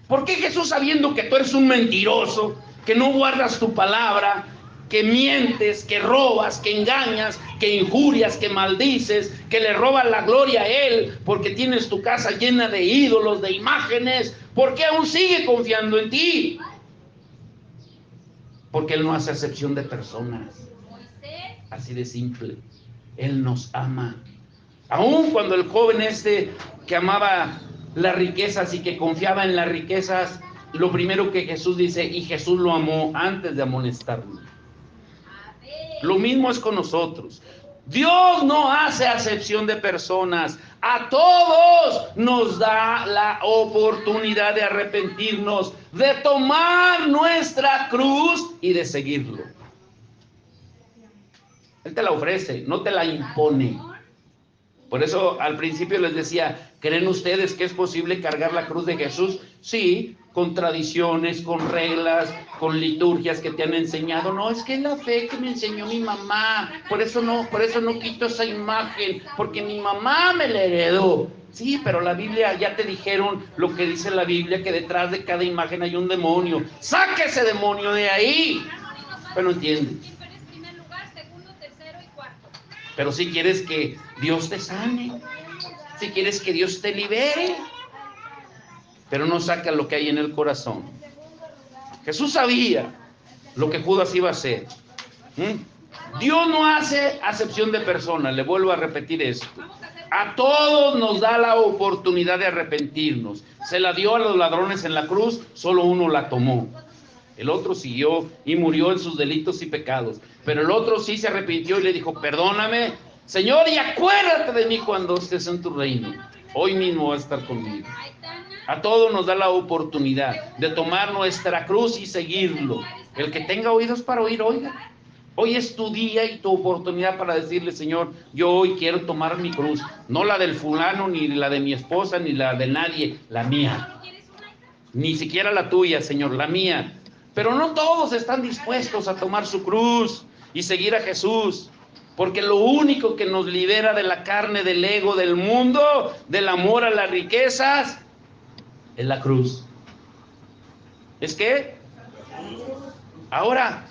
¿Por qué Jesús, sabiendo que tú eres un mentiroso, que no guardas tu palabra, que mientes, que robas, que engañas, que injurias, que maldices, que le robas la gloria a Él, porque tienes tu casa llena de ídolos, de imágenes, ¿por qué aún sigue confiando en ti? Porque Él no hace acepción de personas. Así de simple. Él nos ama. Aún cuando el joven que amaba las riquezas y que confiaba en las riquezas, lo primero que Jesús dice, y Jesús lo amó antes de amonestarlo. Lo mismo es con nosotros. Dios no hace acepción de personas. A todos nos da la oportunidad de arrepentirnos, de tomar nuestra cruz y de seguirlo. Él te la ofrece, no te la impone. Por eso al principio les decía, ¿creen ustedes que es posible cargar la cruz de Jesús? Sí, con tradiciones, con reglas, con liturgias que te han enseñado. No, es que es la fe que me enseñó mi mamá. Por eso no quito esa imagen, porque mi mamá me la heredó. Sí, pero la Biblia, ya te dijeron lo que dice la Biblia, que detrás de cada imagen hay un demonio. ¡Saca ese demonio de ahí! Pero no entiendes. Pero si quieres que Dios te sane, si quieres que Dios te libere, pero no saca lo que hay en el corazón. Jesús sabía lo que Judas iba a hacer. Dios no hace acepción de personas, le vuelvo a repetir esto. A todos nos da la oportunidad de arrepentirnos. Se la dio a los ladrones en la cruz, solo uno la tomó. El otro siguió y murió en sus delitos y pecados. Pero el otro sí se arrepintió y le dijo, perdóname, Señor, y acuérdate de mí cuando estés en tu reino. Hoy mismo va a estar conmigo. A todos nos da la oportunidad de tomar nuestra cruz y seguirlo. El que tenga oídos para oír, oiga. Hoy es tu día y tu oportunidad para decirle, Señor, yo hoy quiero tomar mi cruz. No la del fulano, ni la de mi esposa, ni la de nadie, la mía. Ni siquiera la tuya, Señor, la mía. Pero no todos están dispuestos a tomar su cruz y seguir a Jesús, porque lo único que nos libera de la carne, del ego, del mundo, del amor a las riquezas, es la cruz. ¿Es qué? Ahora,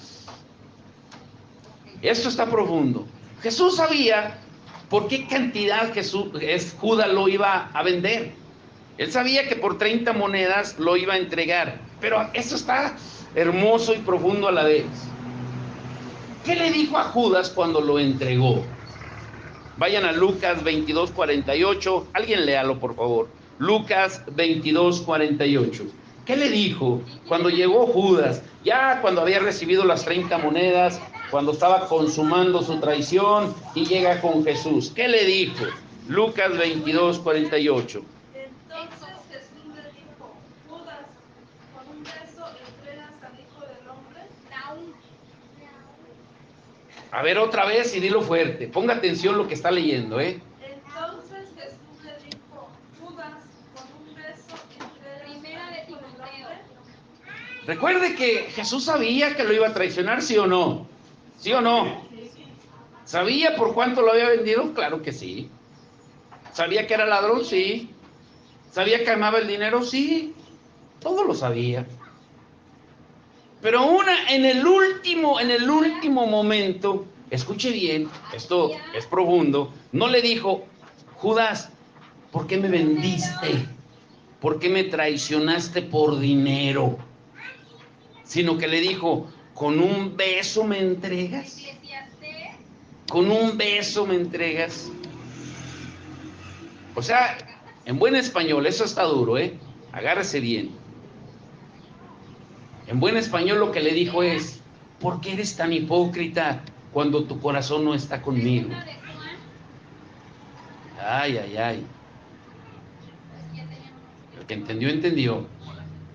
esto está profundo. Jesús sabía por qué cantidad Judas lo iba a vender. Él sabía que por 30 monedas lo iba a entregar, pero esto está hermoso y profundo a la vez. ¿Qué le dijo a Judas cuando lo entregó? Vayan a Lucas 22:48. Alguien léalo, por favor. Lucas 22:48. ¿Qué le dijo cuando llegó Judas? Ya cuando había recibido las 30 monedas, cuando estaba consumando su traición y llega con Jesús. ¿Qué le dijo? Lucas 22:48. A ver otra vez y dilo fuerte. Ponga atención lo que está leyendo, ¿eh? Entonces Jesús le dijo, Judas, con un beso Primera de Timoteo. Recuerde que Jesús sabía que lo iba a traicionar, ¿sí o no? ¿Sí o no? ¿Sabía por cuánto lo había vendido? Claro que sí. ¿Sabía que era ladrón? Sí. ¿Sabía que amaba el dinero? Sí. Todo lo sabía. Pero en el último momento, escuche bien, esto es profundo, no le dijo, Judas, ¿por qué me vendiste? ¿Por qué me traicionaste por dinero? Sino que le dijo, ¿con un beso me entregas? ¿Con un beso me entregas? O sea, en buen español, eso está duro, agárrese bien. En buen español lo que le dijo es, ¿por qué eres tan hipócrita cuando tu corazón no está conmigo? Ay, ay, ay. El que entendió, entendió.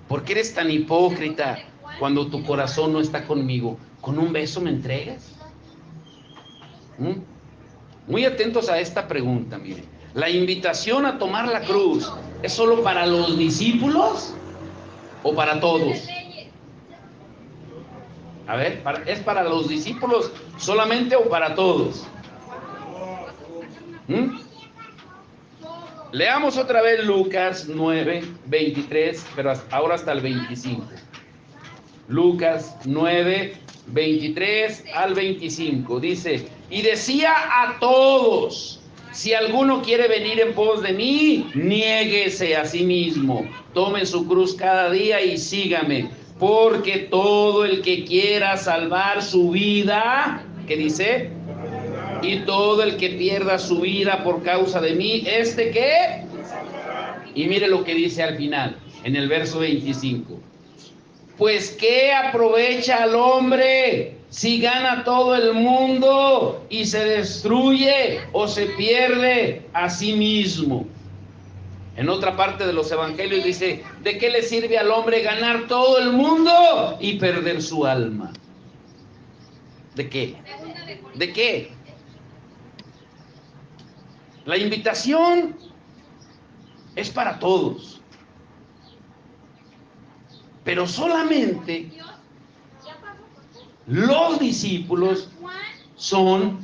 ¿Por qué eres tan hipócrita cuando tu corazón no está conmigo? ¿Con un beso me entregas? ¿Mm? Muy atentos a esta pregunta, miren. ¿La invitación a tomar la cruz es solo para los discípulos o para todos? A ver, ¿es para los discípulos solamente o para todos? ¿Mm? Leamos otra vez Lucas 9, 23, pero ahora hasta el 25. Lucas 9, 23 al 25. Dice, y decía a todos, si alguno quiere venir en pos de mí, niéguese a sí mismo, tome su cruz cada día y sígame, porque todo el que quiera salvar su vida, ¿qué dice? Y todo el que pierda su vida por causa de mí, ¿este qué? Y mire lo que dice al final, en el verso 25. Pues ¿qué aprovecha al hombre si gana todo el mundo y se destruye o se pierde a sí mismo? En otra parte de los evangelios dice, ¿de qué le sirve al hombre ganar todo el mundo y perder su alma? ¿De qué? ¿De qué? La invitación es para todos, pero solamente los discípulos son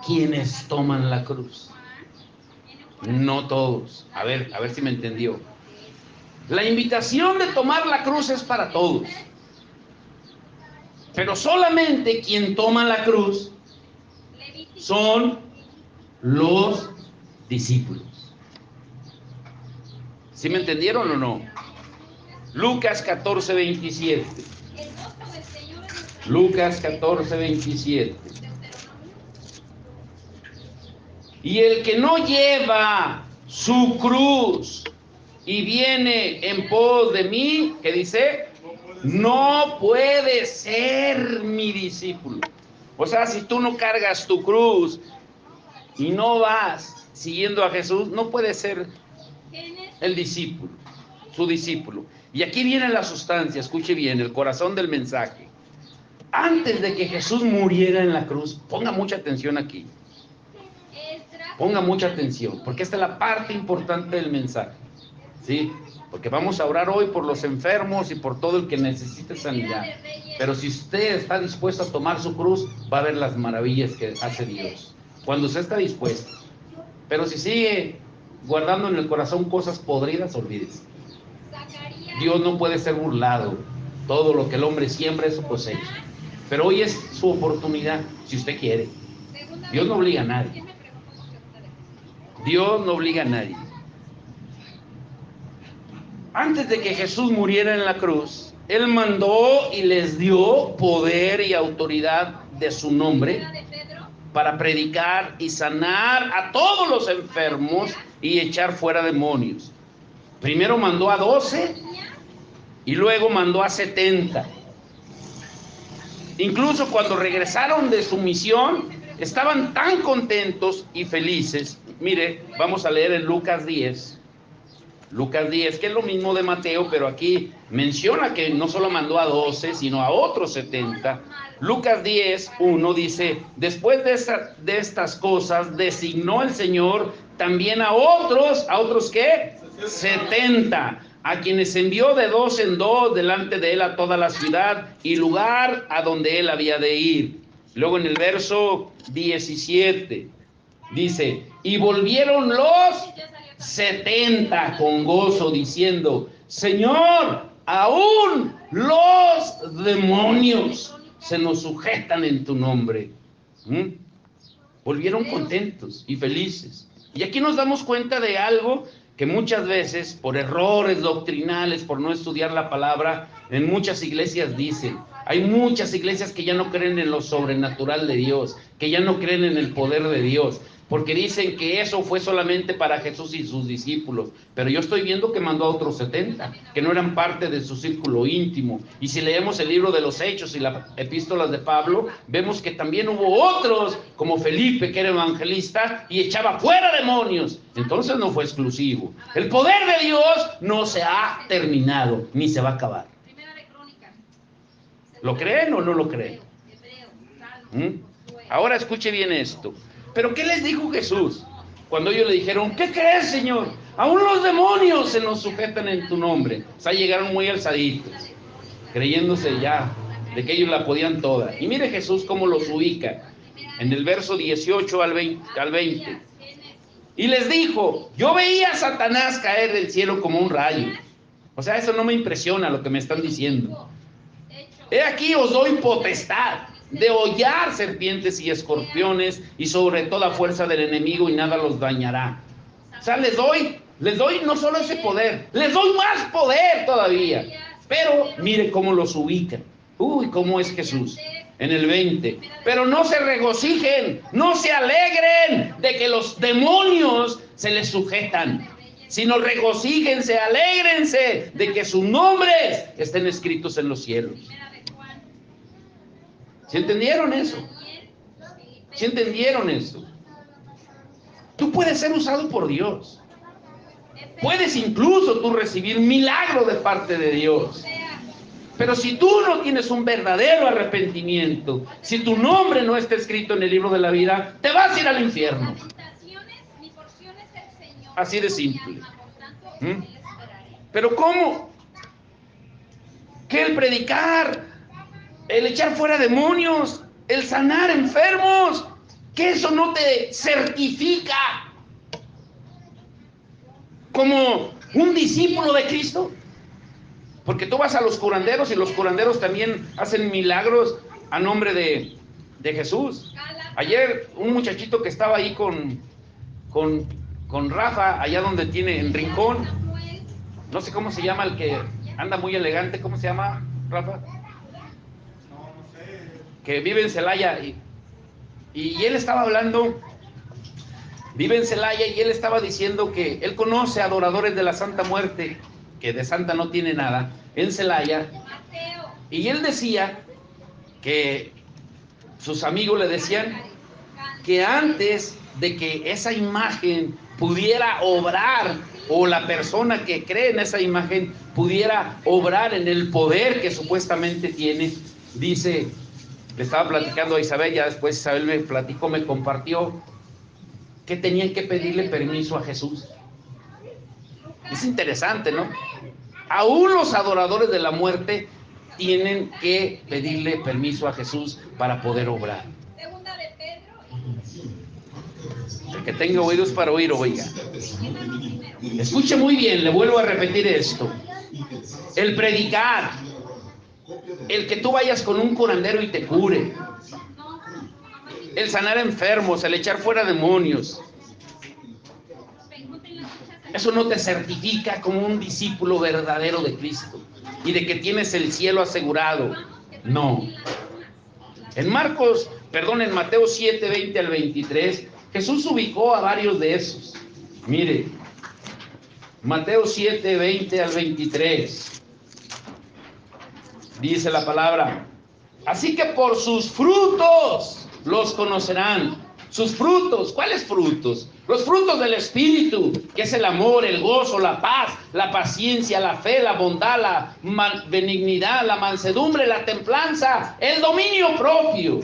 quienes toman la cruz. No todos. A ver si me entendió. La invitación de tomar la cruz es para todos, pero solamente quien toma la cruz son los discípulos. ¿Sí me entendieron o no? Lucas 14, 27. Lucas 14, 27. Y el que no lleva su cruz y viene en pos de mí, ¿qué dice? No puede ser mi discípulo. O sea, si tú no cargas tu cruz y no vas siguiendo a Jesús, no puedes ser el discípulo, su discípulo. Y aquí viene la sustancia, escuche bien, el corazón del mensaje. Antes de que Jesús muriera en la cruz, ponga mucha atención aquí. Ponga mucha atención, porque esta es la parte importante del mensaje. ¿Sí? Porque vamos a orar hoy por los enfermos y por todo el que necesite sanidad. Pero si usted está dispuesto a tomar su cruz, va a ver las maravillas que hace Dios. Cuando usted está dispuesto. Pero si sigue guardando en el corazón cosas podridas, olvídese. Dios no puede ser burlado. Todo lo que el hombre siembra, eso cosecha. Pero hoy es su oportunidad, si usted quiere. Dios no obliga a nadie. Dios no obliga a nadie. Antes de que Jesús muriera en la cruz, Él mandó y les dio poder y autoridad de su nombre para predicar y sanar a todos los enfermos y echar fuera demonios. Primero mandó a 12 y luego mandó a 70. Incluso cuando regresaron de su misión, estaban tan contentos y felices. Mire, vamos a leer en Lucas 10. Lucas 10, que es lo mismo de Mateo, pero aquí menciona que no solo mandó a 12, sino a otros 70. Lucas 10, 1 dice, después de estas cosas, designó el Señor también ¿a otros qué? 70, a quienes envió de dos en dos delante de él a toda la ciudad y lugar a donde él había de ir. Luego en el verso 17 dice, y volvieron los 70 con gozo diciendo, Señor, aún los demonios se nos sujetan en tu nombre. Volvieron contentos y felices. Y aquí nos damos cuenta de algo que muchas veces, por errores doctrinales, por no estudiar la palabra, en muchas iglesias dicen. Hay muchas iglesias que ya no creen en lo sobrenatural de Dios, que ya no creen en el poder de Dios, porque dicen que eso fue solamente para Jesús y sus discípulos. Pero yo estoy viendo que mandó a otros 70, que no eran parte de su círculo íntimo. Y si leemos el libro de los Hechos y las epístolas de Pablo, vemos que también hubo otros, como Felipe, que era evangelista, y echaba fuera demonios. Entonces no fue exclusivo. El poder de Dios no se ha terminado, ni se va a acabar. ¿Lo creen o no lo creen? Ahora escuche bien esto. ¿Pero qué les dijo Jesús? Cuando ellos le dijeron, ¿qué crees, Señor? Aún los demonios se nos sujetan en tu nombre. O sea, llegaron muy alzaditos, creyéndose ya de que ellos la podían toda. Y mire Jesús cómo los ubica. En el verso 18 al 20. Y les dijo, yo veía a Satanás caer del cielo como un rayo. O sea, eso no me impresiona lo que me están diciendo. He aquí os doy potestad de hollar serpientes y escorpiones y sobre toda fuerza del enemigo y nada los dañará. O sea, les doy no solo ese poder, les doy más poder todavía. Pero mire cómo los ubica. Uy, cómo es Jesús. En el 20. Pero no se regocijen, no se alegren de que los demonios se les sujetan, sino regocíjense, alégrense de que sus nombres estén escritos en los cielos. ¿Sí entendieron eso? ¿Sí entendieron eso? Tú puedes ser usado por Dios. Puedes incluso tú recibir milagro de parte de Dios. Pero si tú no tienes un verdadero arrepentimiento, si tu nombre no está escrito en el libro de la vida, te vas a ir al infierno. Así de simple. ¿Pero cómo? Que el predicar, el echar fuera demonios, el sanar enfermos, que eso no te certifica como un discípulo de Cristo. Porque tú vas a los curanderos y los curanderos también hacen milagros a nombre de Jesús. Ayer un muchachito que estaba ahí con Rafa, allá donde tiene en Rincón, no sé cómo se llama el que anda muy elegante, ¿cómo se llama, Rafa? Que vive en Celaya y él estaba hablando, vive en Celaya y él estaba diciendo que él conoce adoradores de la Santa Muerte, que de santa no tiene nada, en Celaya, y él decía que sus amigos le decían que antes de que esa imagen pudiera obrar, o la persona que cree en esa imagen pudiera obrar en el poder que supuestamente tiene, dice, le estaba platicando a Isabel, ya después Isabel me platicó, me compartió que tenían que pedirle permiso a Jesús. Es interesante, ¿no? Aún los adoradores de la muerte tienen que pedirle permiso a Jesús para poder obrar. El que tenga oídos para oír, oiga. Escuche muy bien, le vuelvo a repetir esto. El predicar, el que tú vayas con un curandero y te cure, el sanar enfermos, el echar fuera demonios, eso no te certifica como un discípulo verdadero de Cristo y de que tienes el cielo asegurado. No. En Mateo 7, 20 al 23, Jesús ubicó a varios de esos. Mire, Mateo 7, 20 al 23. Dice la palabra: así que por sus frutos los conocerán. Sus frutos, ¿cuáles frutos? Los frutos del Espíritu, que es el amor, el gozo, la paz, la paciencia, la fe, la bondad, la benignidad, la mansedumbre, la templanza, el dominio propio.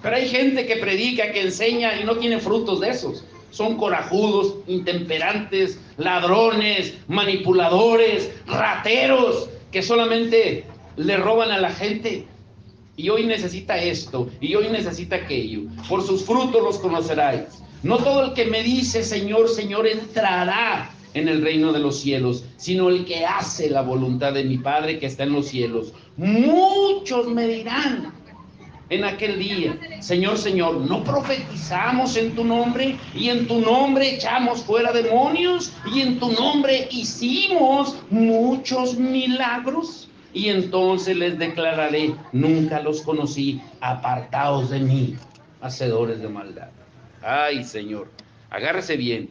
Pero hay gente que predica, que enseña y no tiene frutos de esos. Son corajudos, intemperantes, ladrones, manipuladores, rateros, que solamente le roban a la gente y hoy necesita esto, y hoy necesita aquello. Por sus frutos los conoceráis. No todo el que me dice Señor, Señor entrará en el reino de los cielos, sino el que hace la voluntad de mi Padre que está en los cielos. Muchos me dirán en aquel día, Señor, Señor, ¿no profetizamos en tu nombre? Y en tu nombre echamos fuera demonios, y en tu nombre hicimos muchos milagros. Y entonces les declararé, nunca los conocí, apartaos de mí, hacedores de maldad. Ay, Señor, agárrese bien.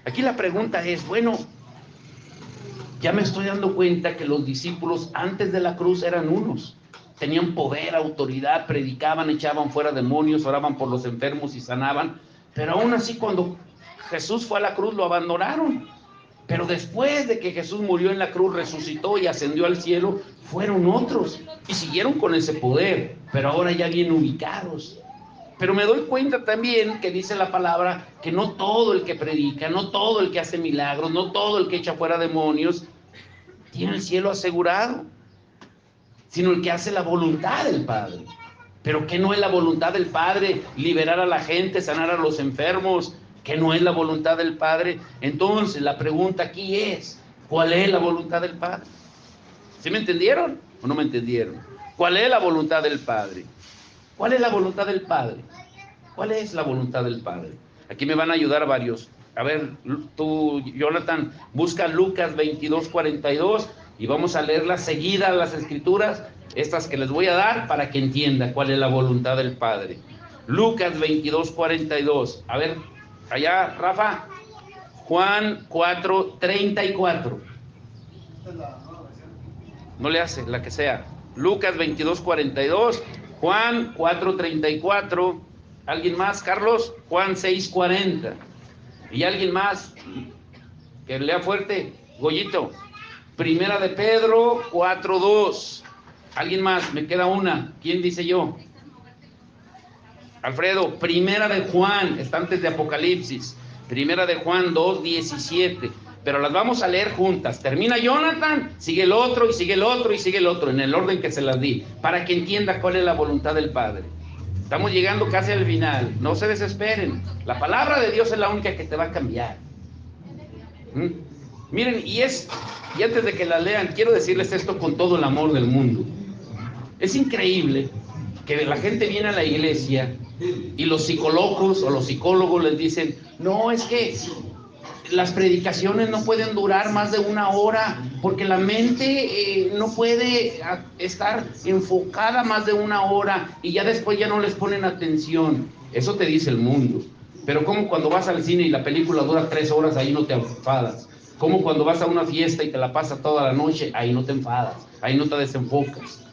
Aquí la pregunta es, bueno, ya me estoy dando cuenta que los discípulos antes de la cruz eran unos. Tenían poder, autoridad, predicaban, echaban fuera demonios, oraban por los enfermos y sanaban. Pero aún así cuando Jesús fue a la cruz lo abandonaron. Pero después de que Jesús murió en la cruz, resucitó y ascendió al cielo, fueron otros y siguieron con ese poder, pero ahora ya bien ubicados. Pero me doy cuenta también que dice la palabra que no todo el que predica, no todo el que hace milagros, no todo el que echa fuera demonios tiene el cielo asegurado, sino el que hace la voluntad del Padre. Pero ¿qué no es la voluntad del Padre? Liberar a la gente, sanar a los enfermos. ¿Qué no es la voluntad del Padre? Entonces la pregunta aquí es, ¿cuál es la voluntad del Padre? ¿Sí me entendieron o no me entendieron? ¿Cuál es la voluntad del Padre? ¿Cuál es la voluntad del Padre? ¿Cuál es la voluntad del Padre? Aquí me van a ayudar varios. A ver, tú, Jonathan, busca Lucas 22:42 y vamos a leerlas seguidas las escrituras, estas que les voy a dar para que entienda cuál es la voluntad del Padre. Lucas 22:42. A ver, allá, Rafa. Juan 4:34. No le hace, la que sea. Lucas 22:42. Juan 4:34. ¿Alguien más, Carlos? Juan 6:40. ¿Y alguien más que lea fuerte? Goyito. Primera de Pedro 4:2. ¿Alguien más? Me queda una. ¿Quién dice yo? Alfredo. Primera de Juan, está antes de Apocalipsis. Primera de Juan 2:17. Pero las vamos a leer juntas. Termina Jonathan, sigue el otro y sigue el otro y sigue el otro, en el orden que se las di, para que entienda cuál es la voluntad del Padre. Estamos llegando casi al final, no se desesperen. La palabra de Dios es la única que te va a cambiar. Miren, y antes de que la lean, quiero decirles esto con todo el amor del mundo. Es increíble que la gente viene a la iglesia y los psicólogos o los psicólogos les dicen, no, es que las predicaciones no pueden durar más de 1 hora porque la mente no puede estar enfocada más de 1 hora y ya después ya no les ponen atención. Eso te dice el mundo. Pero como cuando vas al cine y la película dura 3 horas, ahí no te enfadas. Como cuando vas a una fiesta y te la pasas toda la noche, ahí no te enfadas, ahí no te desenfocas.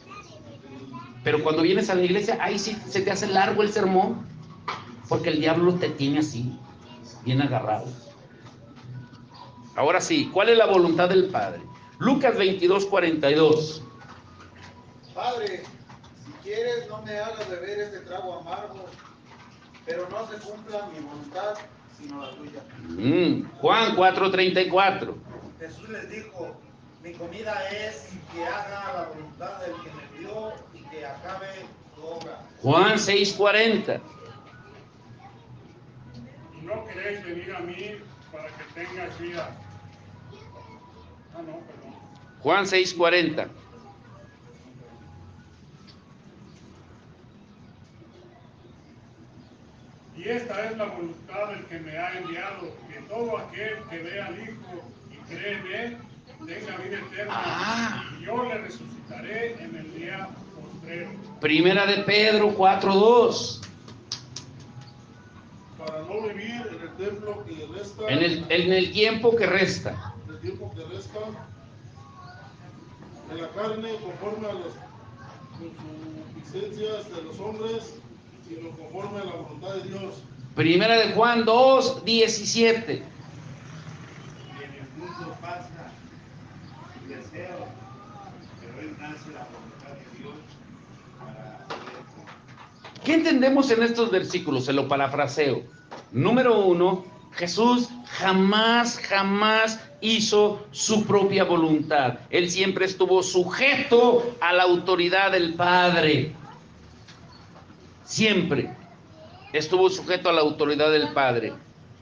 Pero cuando vienes a la iglesia, ahí sí se te hace largo el sermón, porque el diablo te tiene así, bien agarrado. Ahora sí, ¿cuál es la voluntad del Padre? Lucas 22:42. Padre, si quieres, no me hagas beber este trago amargo, pero no se cumpla mi voluntad, sino la tuya. Juan 4:34. Jesús les dijo, mi comida es que haga la voluntad del que me dio y que acabe su obra. Juan 6:40. Y no queréis venir a mí para que tengas vida. Perdón. Juan 6:40. Y esta es la voluntad del que me ha enviado, que todo aquel que vea al Hijo y cree en Él, tenga vida eterna, y yo le resucitaré en el día postrero. Primera de Pedro 4:2. Para no vivir en el templo que resta, En el tiempo que resta. el tiempo que resta, en la carne, conforme a las concupiscencias de los hombres, sino conforme a la voluntad de Dios. Primera de Juan 2:17. Y en el mundo pasa el deseo, pero él nace la voluntad de Dios para hacer. ¿Qué entendemos en estos versículos? Se lo parafraseo. Número 1, Jesús jamás hizo su propia voluntad. Él siempre estuvo sujeto a la autoridad del Padre. Siempre estuvo sujeto a la autoridad del Padre.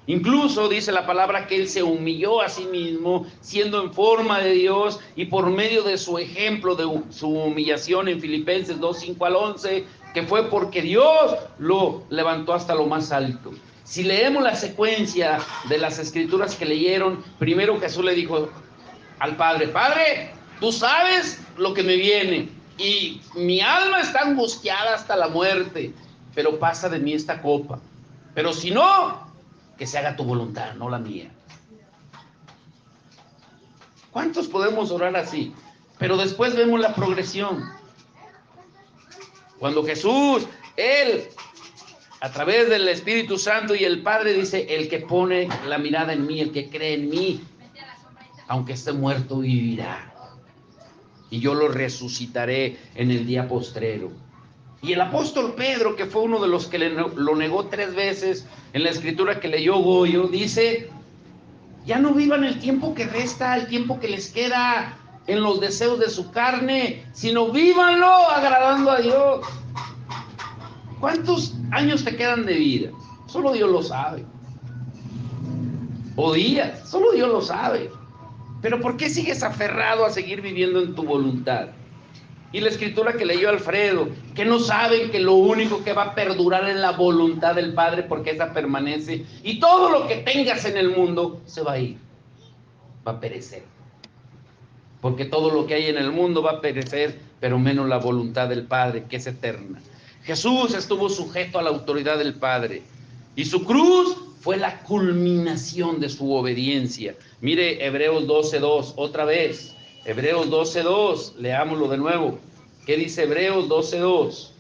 Incluso dice la palabra que Él se humilló a sí mismo, siendo en forma de Dios, y por medio de su ejemplo, de su humillación en Filipenses 2, 5 al 11, que fue porque Dios lo levantó hasta lo más alto. Si leemos la secuencia de las escrituras que leyeron, primero Jesús le dijo al Padre: Padre, tú sabes lo que me viene, y mi alma está angustiada hasta la muerte, pero pasa de mí esta copa. Pero si no, que se haga tu voluntad, no la mía. ¿Cuántos podemos orar así? Pero después vemos la progresión. Cuando Jesús, Él, a través del Espíritu Santo y el Padre, dice: el que pone la mirada en mí, el que cree en mí, aunque esté muerto, vivirá. Y yo lo resucitaré en el día postrero. Y el apóstol Pedro, que fue uno de los que lo negó 3 veces en la escritura que leyó Goyo, dice: ya no vivan el tiempo que resta, el tiempo que les queda en los deseos de su carne, sino vívanlo agradando a Dios. ¿Cuántos años te quedan de vida? Solo Dios lo sabe. O días, solo Dios lo sabe. Pero ¿por qué sigues aferrado a seguir viviendo en tu voluntad? Y la escritura que leyó Alfredo, que no saben que lo único que va a perdurar es la voluntad del Padre, porque esa permanece, y todo lo que tengas en el mundo se va a ir, va a perecer, porque todo lo que hay en el mundo va a perecer, pero menos la voluntad del Padre, que es eterna. Jesús estuvo sujeto a la autoridad del Padre, y su cruz fue la culminación de su obediencia. Mire Hebreos 12:2, otra vez. Hebreos 12:2, leámoslo de nuevo. ¿Qué dice Hebreos 12:2?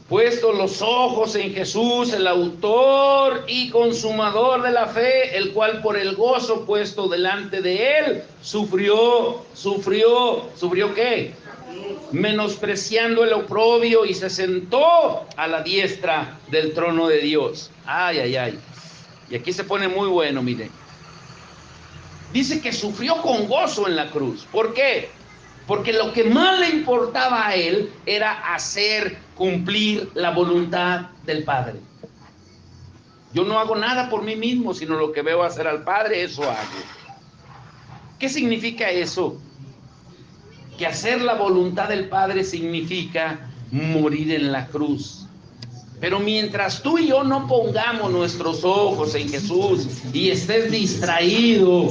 Puestos los ojos en Jesús, el autor y consumador de la fe, el cual por el gozo puesto delante de él, ¿sufrió qué? Menospreciando el oprobio, y se sentó a la diestra del trono de Dios. Ay, ay, ay. Y aquí se pone muy bueno, mire. Dice que sufrió con gozo en la cruz. ¿Por qué? Porque lo que más le importaba a él era hacer cumplir la voluntad del Padre. Yo no hago nada por mí mismo, sino lo que veo hacer al Padre, eso hago. ¿Qué significa eso? Que hacer la voluntad del Padre significa morir en la cruz. Pero mientras tú y yo no pongamos nuestros ojos en Jesús y estés distraído,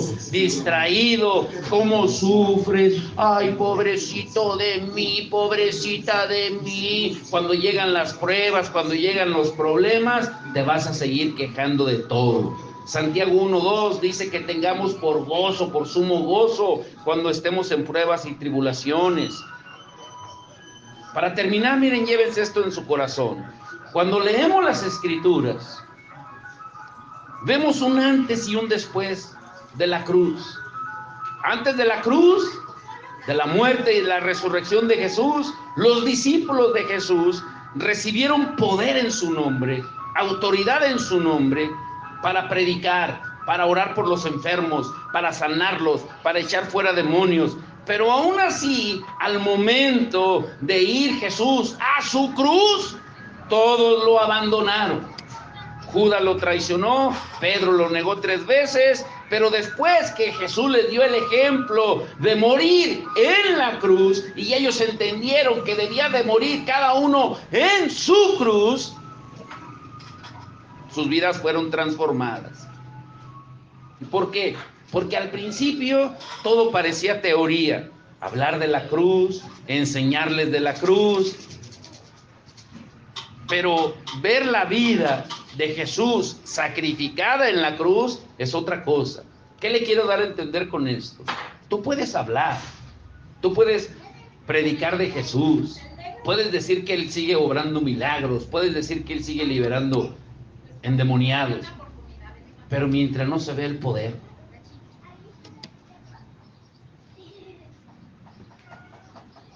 ¿cómo sufres? Ay, pobrecito de mí, pobrecita de mí. Cuando llegan las pruebas, cuando llegan los problemas, te vas a seguir quejando de todo. Santiago 1:2 dice que tengamos por gozo, por sumo gozo, cuando estemos en pruebas y tribulaciones. Para terminar, miren, llévense esto en su corazón. Cuando leemos las escrituras, vemos un antes y un después de la cruz. Antes de la cruz, de la muerte y la resurrección de Jesús, los discípulos de Jesús recibieron poder en su nombre, autoridad en su nombre, para predicar, para orar por los enfermos, para sanarlos, para echar fuera demonios. Pero aún así, al momento de ir Jesús a su cruz, todos lo abandonaron. Judas lo traicionó, Pedro lo negó 3 veces, pero después que Jesús les dio el ejemplo de morir en la cruz, y ellos entendieron que debía de morir cada uno en su cruz, sus vidas fueron transformadas. ¿Por qué? Porque al principio todo parecía teoría, hablar de la cruz, enseñarles de la cruz, pero ver la vida de Jesús sacrificada en la cruz es otra cosa. ¿Qué le quiero dar a entender con esto? Tú puedes hablar, tú puedes predicar de Jesús, puedes decir que Él sigue obrando milagros, puedes decir que Él sigue liberando endemoniados, pero mientras no se ve el poder,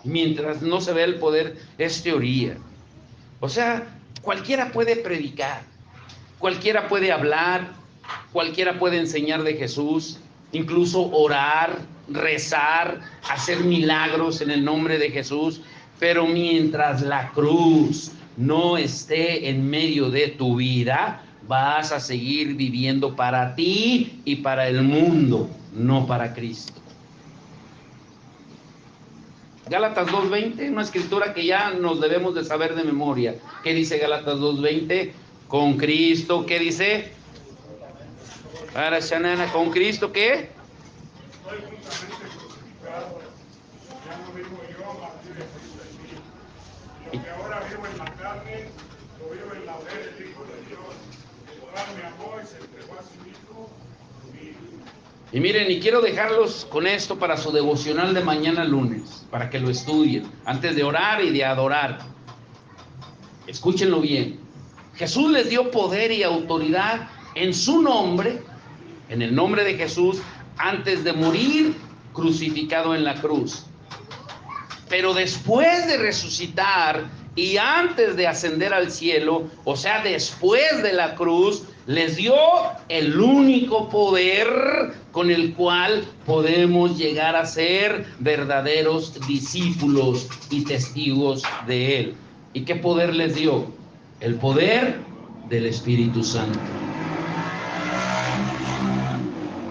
mientras no se ve el poder, es teoría. O sea, cualquiera puede predicar, cualquiera puede hablar, cualquiera puede enseñar de Jesús, incluso orar, rezar, hacer milagros en el nombre de Jesús, pero mientras la cruz no esté en medio de tu vida, vas a seguir viviendo para ti y para el mundo, no para Cristo. Gálatas 2:20, una escritura que ya nos debemos de saber de memoria. ¿Qué dice Gálatas 2:20? Con Cristo, ¿qué dice? Para Shanana, con Cristo, ¿qué? Estoy juntamente crucificado, ya no vivo yo, mas vive Cristo en mí. Lo que ahora vivo en la carne, lo vivo en la fe del Hijo de Dios, el cual me amó y se entregó a sí mismo por mí. Y miren, y quiero dejarlos con esto para su devocional de mañana lunes, para que lo estudien, antes de orar y de adorar. Escúchenlo bien. Jesús les dio poder y autoridad en su nombre, en el nombre de Jesús, antes de morir crucificado en la cruz. Pero después de resucitar y antes de ascender al cielo, o sea, después de la cruz, les dio el único poder con el cual podemos llegar a ser verdaderos discípulos y testigos de Él. ¿Y qué poder les dio? El poder del Espíritu Santo.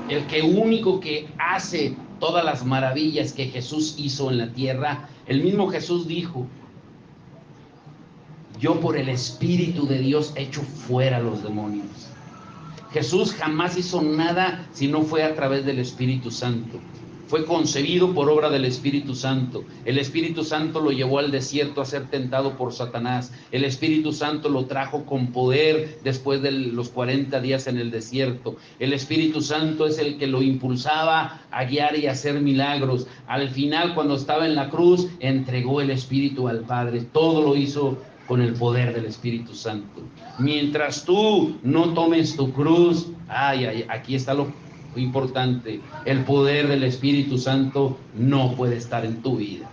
El que único que hace todas las maravillas que Jesús hizo en la tierra, el mismo Jesús dijo: yo por el Espíritu de Dios echo fuera a los demonios. Jesús jamás hizo nada si no fue a través del Espíritu Santo. Fue concebido por obra del Espíritu Santo. El Espíritu Santo lo llevó al desierto a ser tentado por Satanás. El Espíritu Santo lo trajo con poder después de los 40 días en el desierto. El Espíritu Santo es el que lo impulsaba a guiar y a hacer milagros. Al final, cuando estaba en la cruz, entregó el Espíritu al Padre. Todo lo hizo con el poder del Espíritu Santo. Mientras tú no tomes tu cruz, aquí está lo importante: el poder del Espíritu Santo no puede estar en tu vida.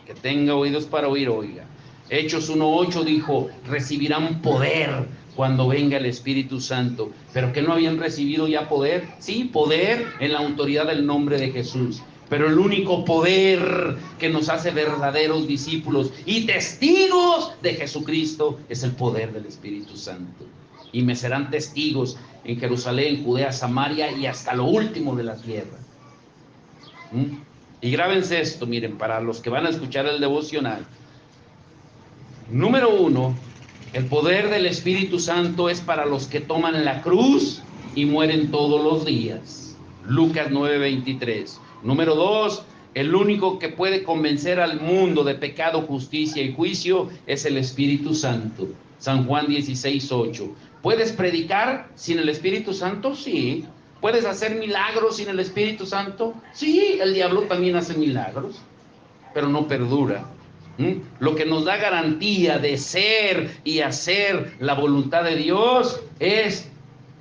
Que tenga oídos para oír, oiga. Hechos 1:8 dijo: recibirán poder cuando venga el Espíritu Santo. Pero que no habían recibido ya poder. Sí, poder en la autoridad del nombre de Jesús. Pero el único poder que nos hace verdaderos discípulos y testigos de Jesucristo es el poder del Espíritu Santo. Y me serán testigos en Jerusalén, Judea, Samaria y hasta lo último de la tierra. Y grábense esto, miren, para los que van a escuchar el devocional. Número 1, el poder del Espíritu Santo es para los que toman la cruz y mueren todos los días. Lucas 9:23. Número 2, el único que puede convencer al mundo de pecado, justicia y juicio es el Espíritu Santo. San Juan 16:8. ¿Puedes predicar sin el Espíritu Santo? Sí. ¿Puedes hacer milagros sin el Espíritu Santo? Sí, el diablo también hace milagros, pero no perdura. Lo que nos da garantía de ser y hacer la voluntad de Dios es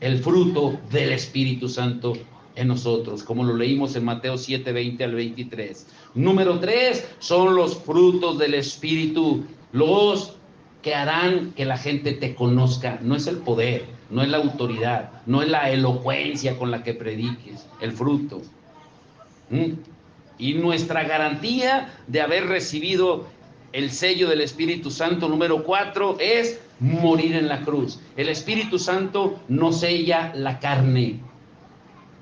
el fruto del Espíritu Santo en nosotros, como lo leímos en Mateo 7:20 al 23. Número 3, son los frutos del Espíritu, los que harán que la gente te conozca. No es el poder, no es la autoridad, no es la elocuencia con la que prediques, el fruto. Y nuestra garantía de haber recibido el sello del Espíritu Santo, número 4, es morir en la cruz. El Espíritu Santo no sella la carne.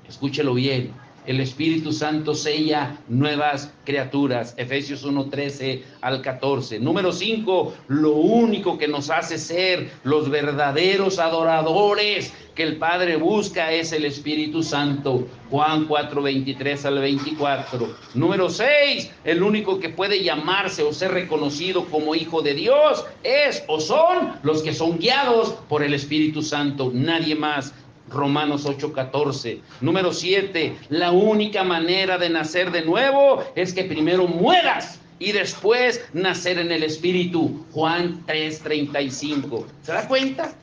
Escúchelo bien: el Espíritu Santo sella nuevas criaturas. Efesios 1:13 al 14. Número 5, lo único que nos hace ser los verdaderos adoradores que el Padre busca es el Espíritu Santo. Juan 4:23 al 24. Número 6, el único que puede llamarse o ser reconocido como hijo de Dios es o son los que son guiados por el Espíritu Santo. Nadie más. Romanos 8:14. Número 7, la única manera de nacer de nuevo es que primero mueras y después nacer en el Espíritu. Juan 3:35. ¿Se da cuenta?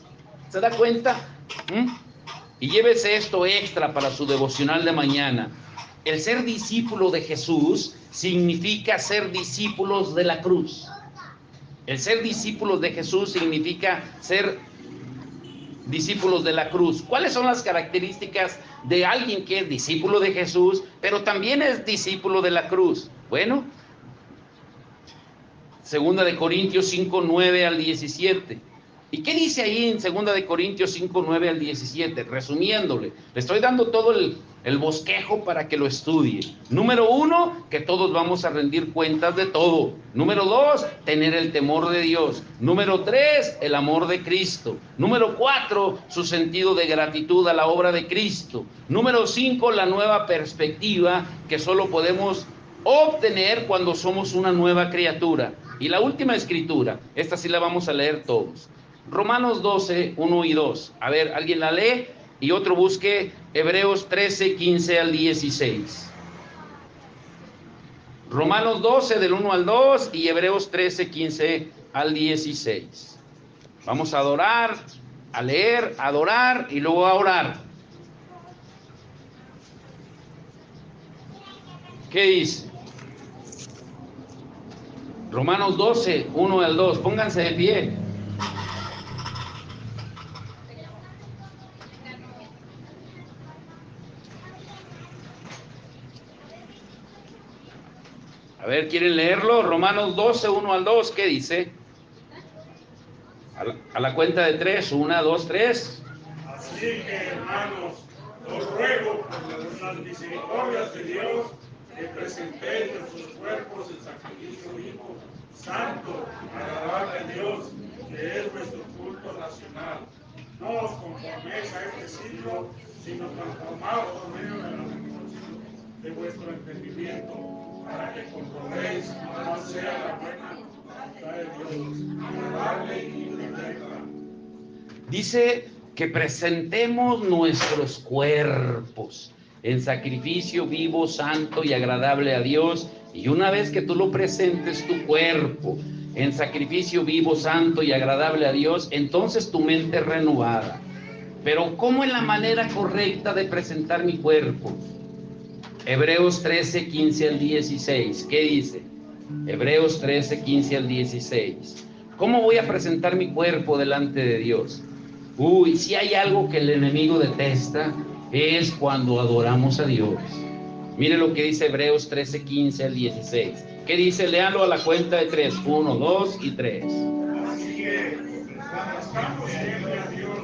¿Se da cuenta? Y llévese esto extra para su devocional de mañana. El ser discípulo de Jesús significa ser discípulos de la cruz. El ser discípulos de Jesús significa ser discípulos de la cruz. ¿Cuáles son las características de alguien que es discípulo de Jesús, pero también es discípulo de la cruz? Bueno, 2 de Corintios 5, 9 al 17. ¿Y qué dice ahí en 2 de Corintios 5, 9 al 17? Resumiéndole, le estoy dando todo el bosquejo para que lo estudie. Número 1, que todos vamos a rendir cuentas de todo. Número 2, tener el temor de Dios. Número 3, el amor de Cristo. Número 4, su sentido de gratitud a la obra de Cristo. Número 5, la nueva perspectiva que solo podemos obtener cuando somos una nueva criatura. Y la última escritura, esta sí la vamos a leer todos. Romanos 12, 1 y 2. A ver, alguien la lee y otro busque Hebreos 13, 15 al 16. Romanos 12 del 1 al 2 y Hebreos 13, 15 al 16. Vamos a adorar, a leer, a adorar y luego a orar. ¿Qué dice? Romanos 12, 1 al 2. Pónganse de pie. A ver, ¿quieren leerlo? Romanos 12, 1 al 2, ¿qué dice? A la cuenta de 3, 1, 2, 3. Así que, hermanos, os ruego por las misericordias de Dios que presentéis vuestros cuerpos en sacrificio vivo, santo, agradable a Dios, que es vuestro culto racional. No os conforméis a este siglo, sino transformaos por medio de la renovación de vuestro entendimiento, para que comprobéis cuál sea la buena voluntad de Dios, agradable y perfecta. Dice que presentemos nuestros cuerpos en sacrificio vivo, santo y agradable a Dios. Y una vez que tú lo presentes, tu cuerpo en sacrificio vivo, santo y agradable a Dios, entonces tu mente es renovada. Pero ¿cómo es la manera correcta de presentar mi cuerpo? Hebreos 13, 15 al 16. ¿Qué dice? Hebreos 13, 15 al 16. ¿Cómo voy a presentar mi cuerpo delante de Dios? Si hay algo que el enemigo detesta, es cuando adoramos a Dios. Mire lo que dice Hebreos 13, 15 al 16. ¿Qué dice? Léalo a la cuenta de 3. 1, 2 y 3. Así que, estamos siempre a Dios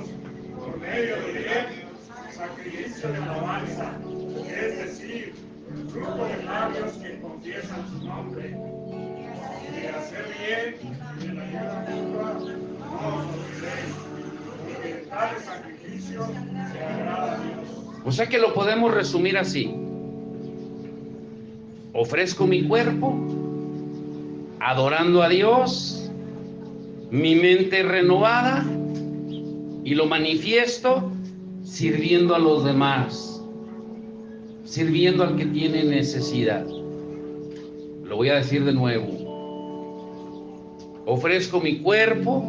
por medio de él, sacrificio de alabanza, es decir, fruto de labios que confiesan su nombre. Y de hacer bien y de la ayuda mutua, no os olvidéis, porque de tal sacrificio se agrada a Dios. O sea que lo podemos resumir así. Ofrezco mi cuerpo, adorando a Dios, mi mente renovada, y lo manifiesto sirviendo a los demás, sirviendo al que tiene necesidad. Lo voy a decir de nuevo. Ofrezco mi cuerpo,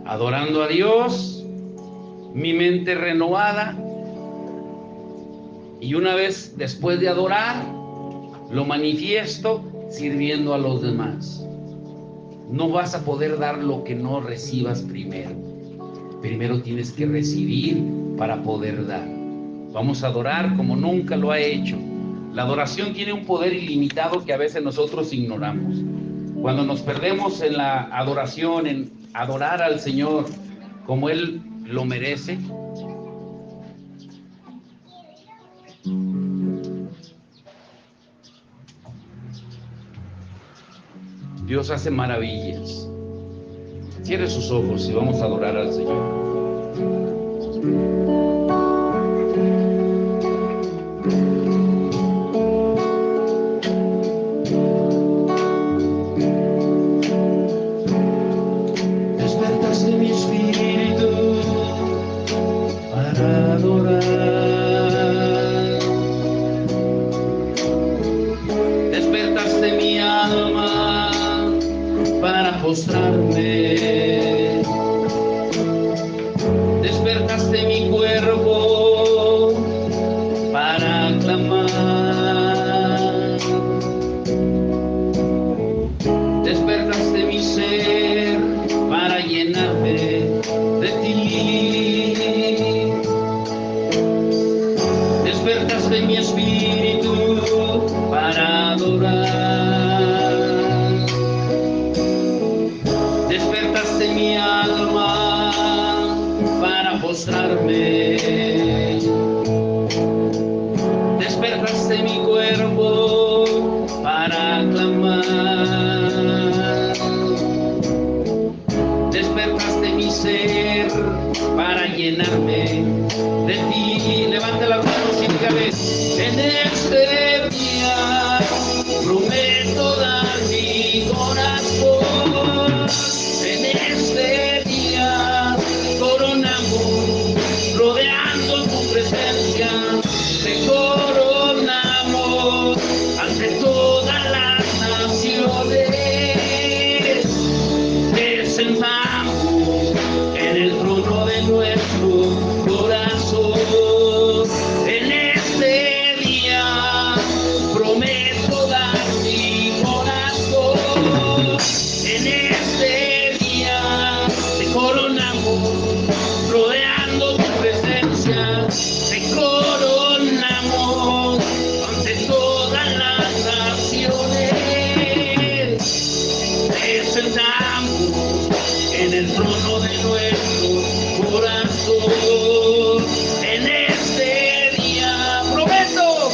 adorando a Dios, mi mente renovada, y una vez después de adorar, lo manifiesto sirviendo a los demás. No vas a poder dar lo que no recibas primero. Primero tienes que recibir para poder dar. Vamos a adorar como nunca lo ha hecho. La adoración tiene un poder ilimitado que a veces nosotros ignoramos. Cuando nos perdemos en la adoración, en adorar al Señor como Él lo merece, Dios hace maravillas. Cierre sus ojos y vamos a adorar al Señor. Despertaste mi espíritu para adorar. Despertaste mi alma para postrarme. Despertaste mi cuerpo para clamar. Despertaste mis cuerpo para clamar. Despertaste mi ser para llenarme de ti. Levante las manos y dígale: en este día prometo dar mi corazón. En este día coronamos, rodeando tu presencia, te coronamos ante todas las naciones. Te sentamos en el trono de nuestro corazón. En este día prometo dar mi corazón. En este día te coronamos, rodeando tu presencia, te coronamos ante todas las naciones. Te sentamos en el trono de nuestro corazón. En este día prometo,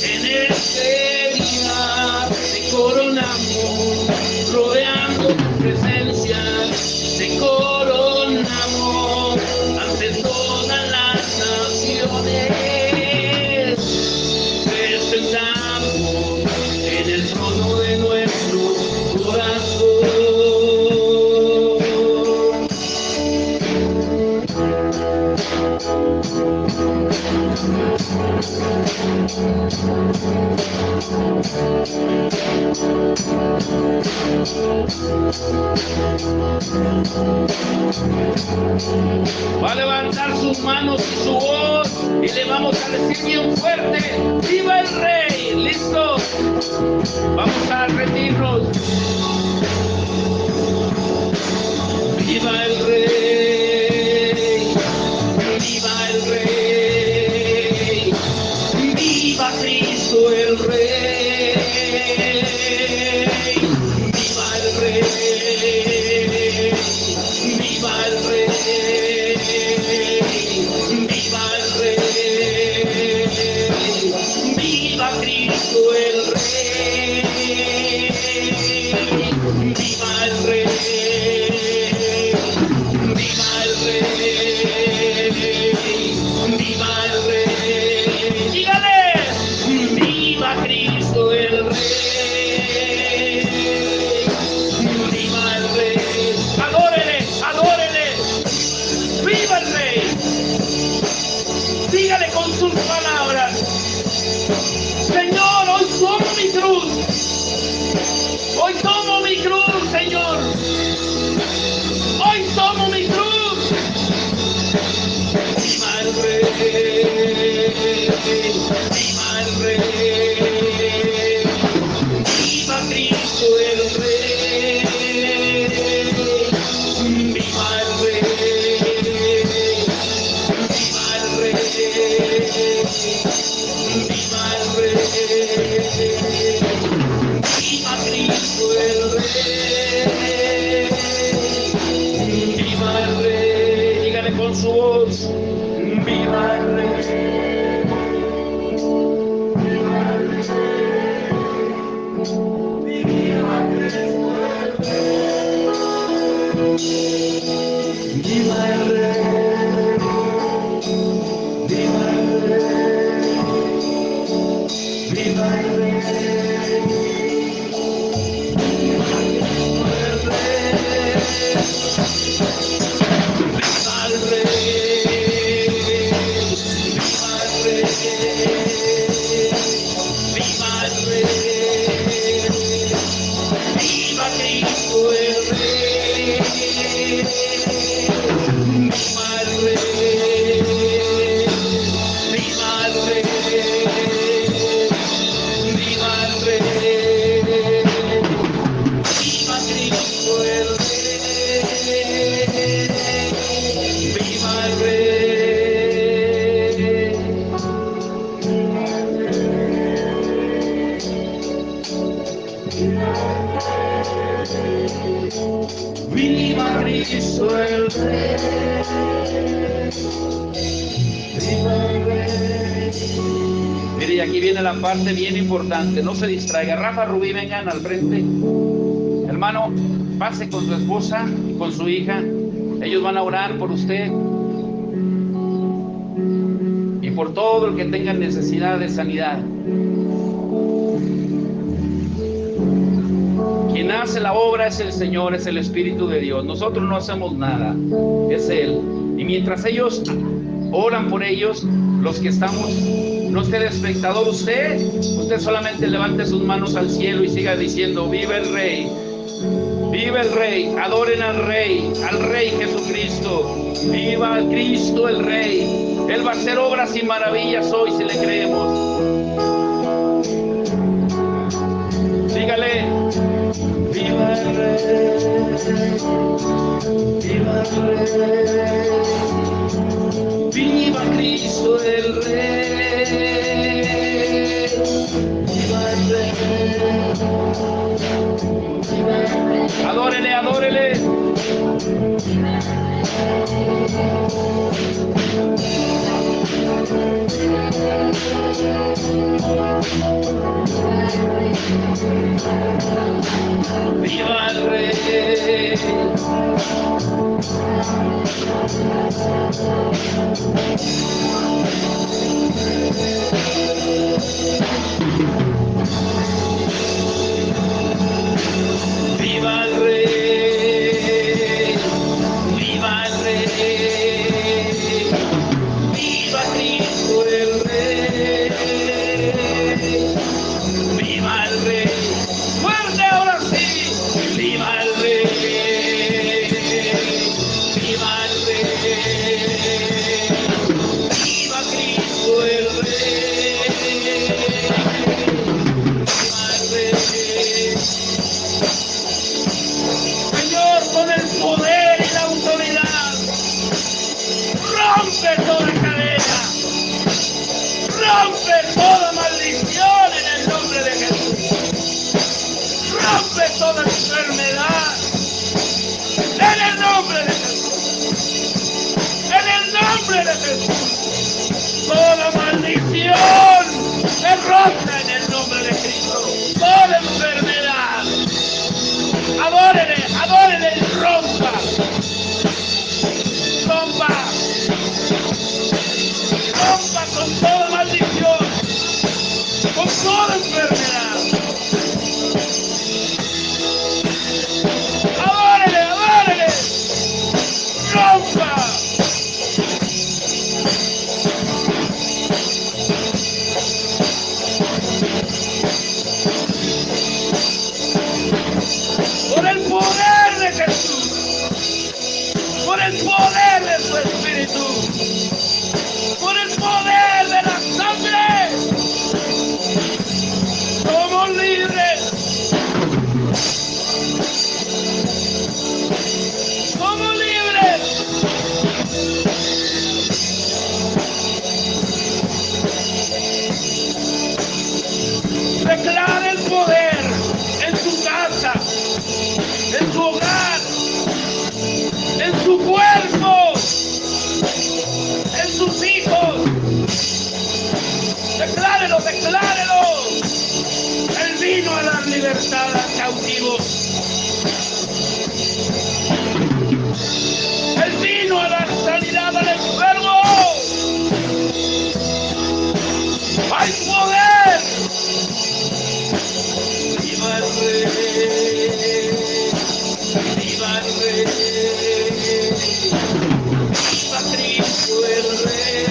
en este día te coronamos, rodeando tu presencia, te coronamos ante todas las naciones. Te sentamos en el trono de nuestro corazón. Va a levantar sus manos y su voz y le vamos a decir bien fuerte: ¡viva el Rey! ¿Listo? Vamos a rendirnos. ¡Viva el Rey! ¡Viva el Rey! ¡Viva Cristo el Rey! ¡Viva el Rey! ¡Viva el Rey! ¡Viva el Rey! ¡Viva Cristo el Rey! ¡Viva el Rey! ¡Viva el Rey! ¡Viva el Rey! ¡Dígale! ¡Viva Cristo el Rey! ¡Viva el Rey! ¡Adórele! ¡Adórele! ¡Viva el Rey! Dígale con sus palabras: Señor, hoy tomo mi cruz. Hoy tomo mi cruz, Señor. Hoy tomo mi cruz. ¡Viva el Rey! ¡Viva el Rey! ¡Viva Cristo el Rey! ¡Viva el Rey! ¡Viva el Rey! ¡Viva el Rey! ¡Viva Cristo el Rey! ¡Viva el Rey! Dígale con su voz: ¡viva el Rey! ¡Viva el Rey! ¡Viva Cristo el Rey! ¡Viva el Rey! ¡Viva el Rey! ¡Viva el Rey! Viva el Mire, y aquí viene la parte bien importante. No se distraiga. Rafa, Rubí, vengan al frente. Hermano, pase con su esposa y con su hija. Ellos van a orar por usted y por todo el que tenga necesidad de sanidad. Quien hace la obra es el Señor, es el Espíritu de Dios. Nosotros no hacemos nada, es Él. Y mientras ellos oran por ellos, los que estamos, no esté de espectador usted solamente levante sus manos al cielo y siga diciendo: viva el Rey, viva el Rey, adoren al Rey Jesucristo, viva Cristo el Rey. Él va a hacer obras y maravillas hoy si le creemos. Dígale: viva el Rey, viva el Rey, viva Cristo el Rey, viva el Rey, viva el Rey. Adórele, adórele. Viva el Rey. Viva el Rey, viva el Rey, viva Cristo el Rey, viva el Rey. Fuerte ahora sí, viva el Rey, viva el Rey, viva Cristo el Rey, viva el Rey. Señor, con el poder y la autoridad, rompe toda cadena, rompe toda maldición en el nombre de Jesús, rompe toda enfermedad en el nombre de Jesús, en el nombre de Jesús. Toda maldición es rota en el nombre de Cristo, toda enfermedad. Adórele, adórele y rompa, rompa, rompa con toda maldición, con toda enfermedad. Adórele, adórele, rompa. Por el poder de Jesús, por el poder de su Espíritu, por el poder de la sangre, somos libres, somos libres. Declara el poder en su casa, en su hogar, en su cuerpo, en sus hijos. Declárelo, declárelo. Él vino a dar libertad al cautivo. Él vino a dar sanidad al enfermo. ¡Hay poder! ¡Viva el Rey! ¡Viva el Rey! ¡Viva Cristo el Rey!